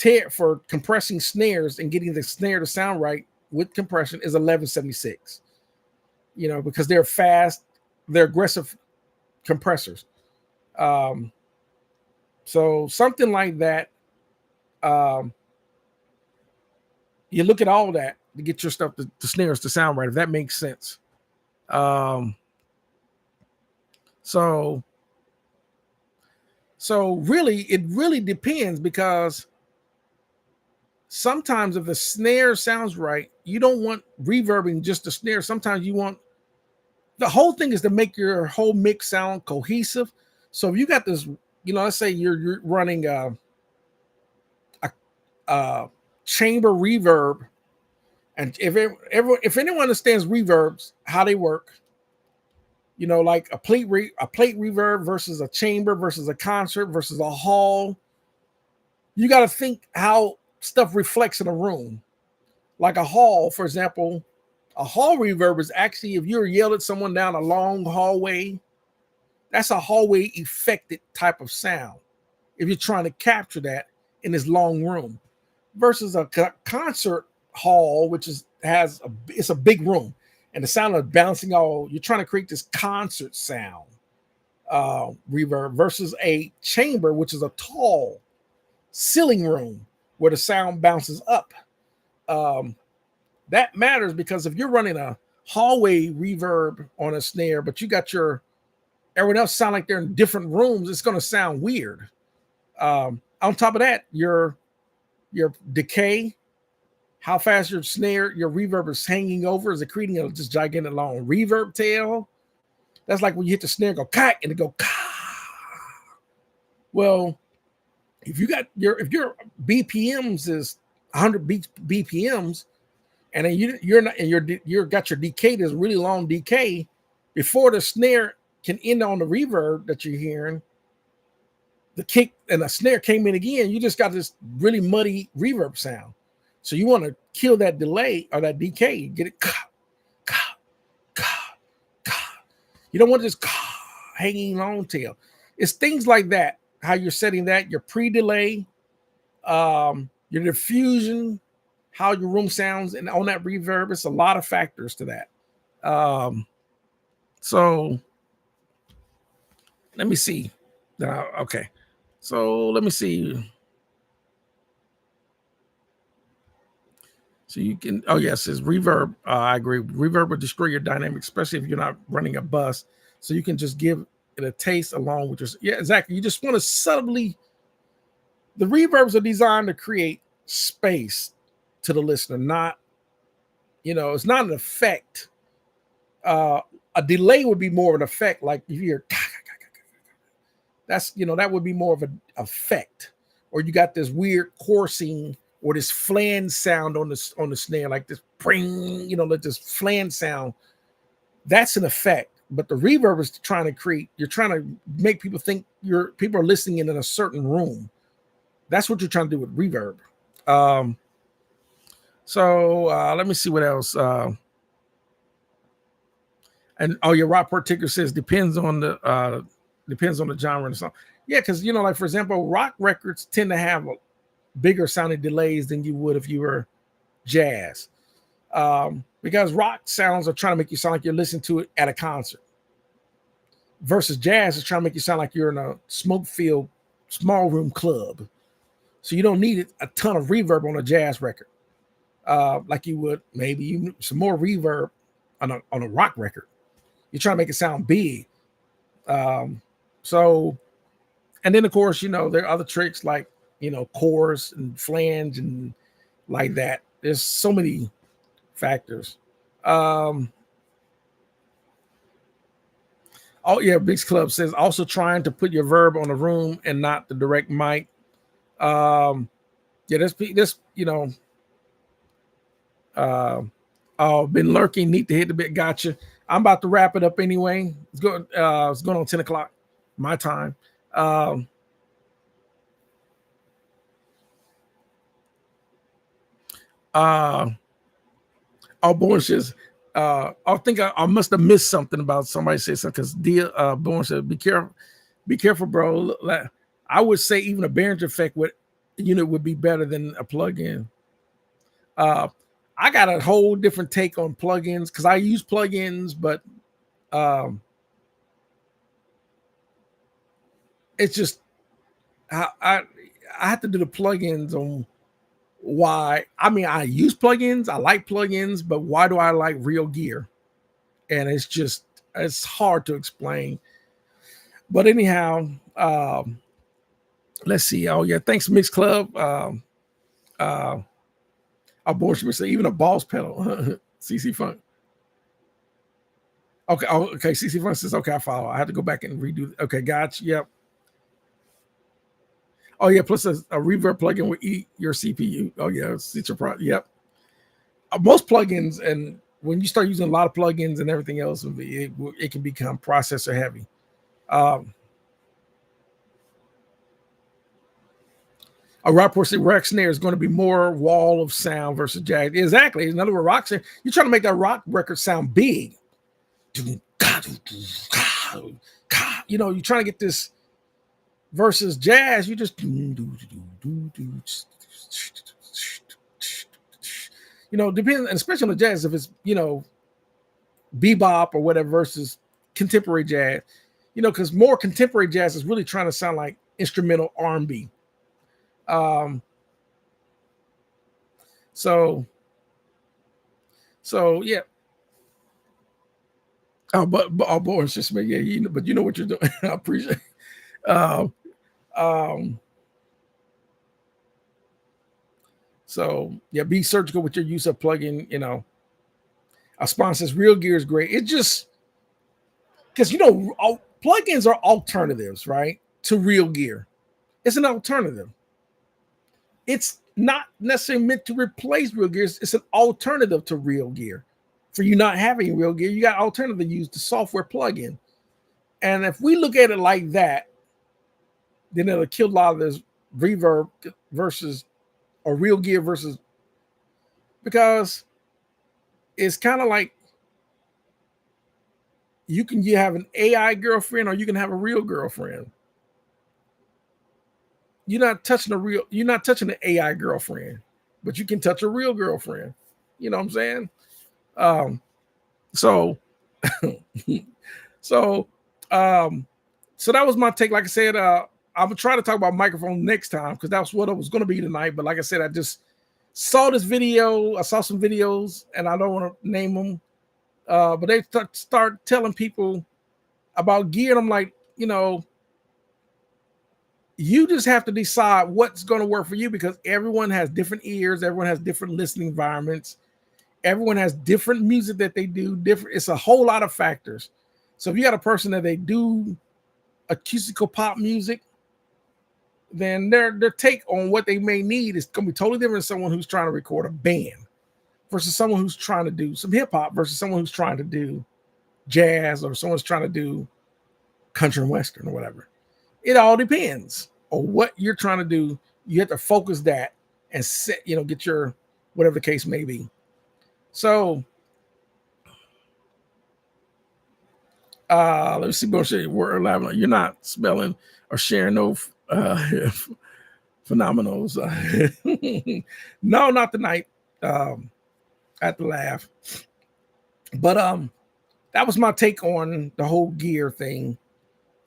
compressing snares and getting the snare to sound right with compression, is 1176. Because they're fast, they're aggressive compressors. So something like that. You look at all that to get your stuff, the snares to sound right, if that makes sense. So really, it really depends, because sometimes if the snare sounds right, you don't want reverbing just the snare. Sometimes you want the whole thing is to make your whole mix sound cohesive. So if you got this, let's say you're running a chamber reverb, and if anyone understands reverbs, how they work, like a plate reverb versus a chamber versus a concert versus a hall, you got to think how stuff reflects in a room. Like a hall, for example, a hall reverb is actually, if you're yelling at someone down a long hallway, that's a hallway affected type of sound, if you're trying to capture that in this long room, versus a concert hall, which it's a big room, and the sound of bouncing all, you're trying to create this concert sound reverb, versus a chamber, which is a tall ceiling room where the sound bounces up. That matters, because if you're running a hallway reverb on a snare, but you got everyone else sound like they're in different rooms, it's going to sound weird. On top of that, your decay, how fast your reverb is hanging over, is it creating this gigantic long reverb tail? That's like when you hit the snare, go cut, and it go ka. Well, if your BPMs is 100 BPMs, and then you're not, and you're got your decay, this really long decay, before the snare can end on the reverb that you're hearing, the kick and the snare came in again, you just got this really muddy reverb sound. So you want to kill that delay or that decay, get it ka, ka, ka, ka. You don't want this ka, hanging long tail. It's things like that, how you're setting that, your pre-delay, your diffusion, how your room sounds, and on that reverb, it's a lot of factors to that. So let me see. Okay, so let me see. So you can, oh yes, it's reverb. I agree. Reverb will destroy your dynamic, especially if you're not running a bus. So you can just give it a taste along with your, yeah, exactly. You just want to subtly, the reverbs are designed to create space to the listener, not, it's not an effect. A delay would be more of an effect, like if you're, that's, that would be more of an effect. Or you got this weird coursing or this flange sound on the snare, like this pring, like this flange sound. That's an effect. But the reverb is trying to create, you're trying to make people think people are listening in a certain room. That's what you're trying to do with reverb. So let me see what else. And your Rockport ticker says depends on the genre and the song. Yeah, because like for example, rock records tend to have bigger sounding delays than you would if you were jazz. Because rock sounds are trying to make you sound like you're listening to it at a concert. Versus jazz is trying to make you sound like you're in a smoke-filled small room club. So you don't need a ton of reverb on a jazz record. Like you would maybe some more reverb on a rock record. You're trying to make it sound big. So, and then of course, there are other tricks like, chorus and flange and like that. There's so many factors. Oh yeah, Biggs Club says also trying to put your verb on the room and not the direct mic. Yeah, this been lurking. Need to hit the bit. Gotcha. I'm about to wrap it up anyway. It's going on 10 o'clock my time. Born says, I think I must have missed something about somebody said something because Born said, be careful, bro. I would say even a Behringer effect would be better than a plug-in. I got a whole different take on plugins because I use plugins, but it's just I have to do the plugins on why. I mean, I use plugins, I like plugins, but why do I like Real Gear? And it's hard to explain. But anyhow, let's see. Oh yeah, thanks Mix Club. Abortion would say even a boss pedal. CC Funk. Okay. Oh, okay. CC Funk says, okay, I follow. I had to go back and redo. Okay, gotcha. Yep. Oh yeah. Plus a reverb plugin will eat your CPU. Oh yeah, it's your product. Yep. Most plugins, and when you start using a lot of plugins and everything else, it can become processor heavy. A Rockport rock snare is going to be more wall of sound versus jazz. Exactly. In other words, rock snare, you're trying to make that rock record sound big. You're trying to get this versus jazz. You just depends, especially on the jazz, if it's bebop or whatever versus contemporary jazz. Because more contemporary jazz is really trying to sound like instrumental R&B. So yeah. Oh, but boy, it's just me. Yeah, but you know what you're doing. I appreciate it. So yeah, be surgical with your use of plugin. A sponsor says Real Gear is great. It just because plugins are alternatives, right? To Real Gear. It's an alternative. It's not necessarily meant to replace Real Gear. It's an alternative to Real Gear. For you not having Real Gear, you got alternative to use the software plugin. And if we look at it like that, then it'll kill a lot of this reverb versus or Real Gear versus, because it's kind of like you have an AI girlfriend or you can have a real girlfriend. You're not touching the AI girlfriend but you can touch a real girlfriend. You know what I'm saying? Um, so, so, so that was my take. Like I said, I'm gonna try to talk about microphone next time because that's what it was gonna be tonight. But like I said, I just saw this video. I saw some videos, and I don't want to name them. But they start telling people about gear, and I'm like, you just have to decide what's going to work for you because everyone has different ears, everyone has different listening environments, everyone has different music that they do. Different. It's a whole lot of factors. So if you got a person that they do acoustical pop music, then their take on what they may need is going to be totally different than someone who's trying to record a band versus someone who's trying to do some hip hop versus someone who's trying to do jazz or someone's trying to do country and western or whatever. It all depends on what you're trying to do. You have to focus that and set, get your whatever the case may be. So let me see. You're not spelling or sharing no phenomenals. No, not tonight. At the laugh. But that was my take on the whole gear thing.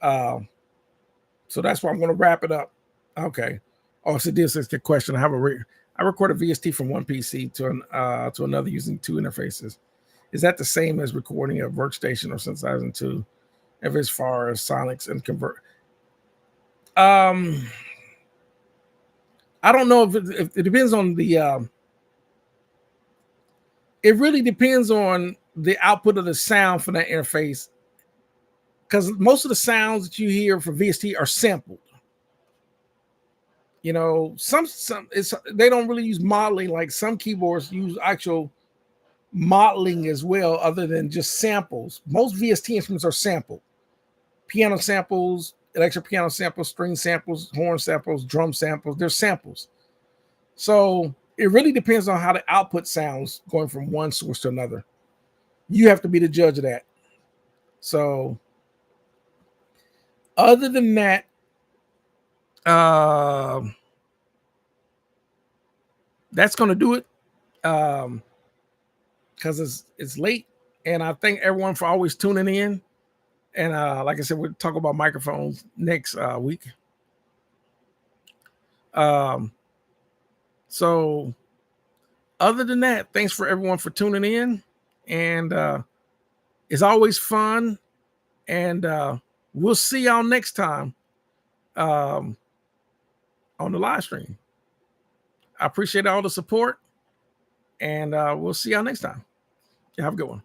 So that's why I'm going to wrap it up. Okay. Oh, so this is the question. I record a VST from one PC to another using two interfaces. Is that the same as recording a workstation or synthesizer to, if as far as sonics and convert? I don't know if it depends on the. It really depends on the output of the sound from that interface, because most of the sounds that you hear from VST are sampled. Some they don't really use modeling like some keyboards use actual modeling as well, other than just samples. Most VST instruments are sampled. Piano samples, electric piano samples, string samples, horn samples, drum samples. They're samples. So it really depends on how the output sounds going from one source to another. You have to be the judge of that. So other than that, that's going to do it. Because it's late, and I thank everyone for always tuning in. And like I said, we'll talk about microphones next week. So other than that, thanks for everyone for tuning in, and it's always fun. And we'll see y'all next time on the live stream. I appreciate all the support, and we'll see y'all next time. Have a good one.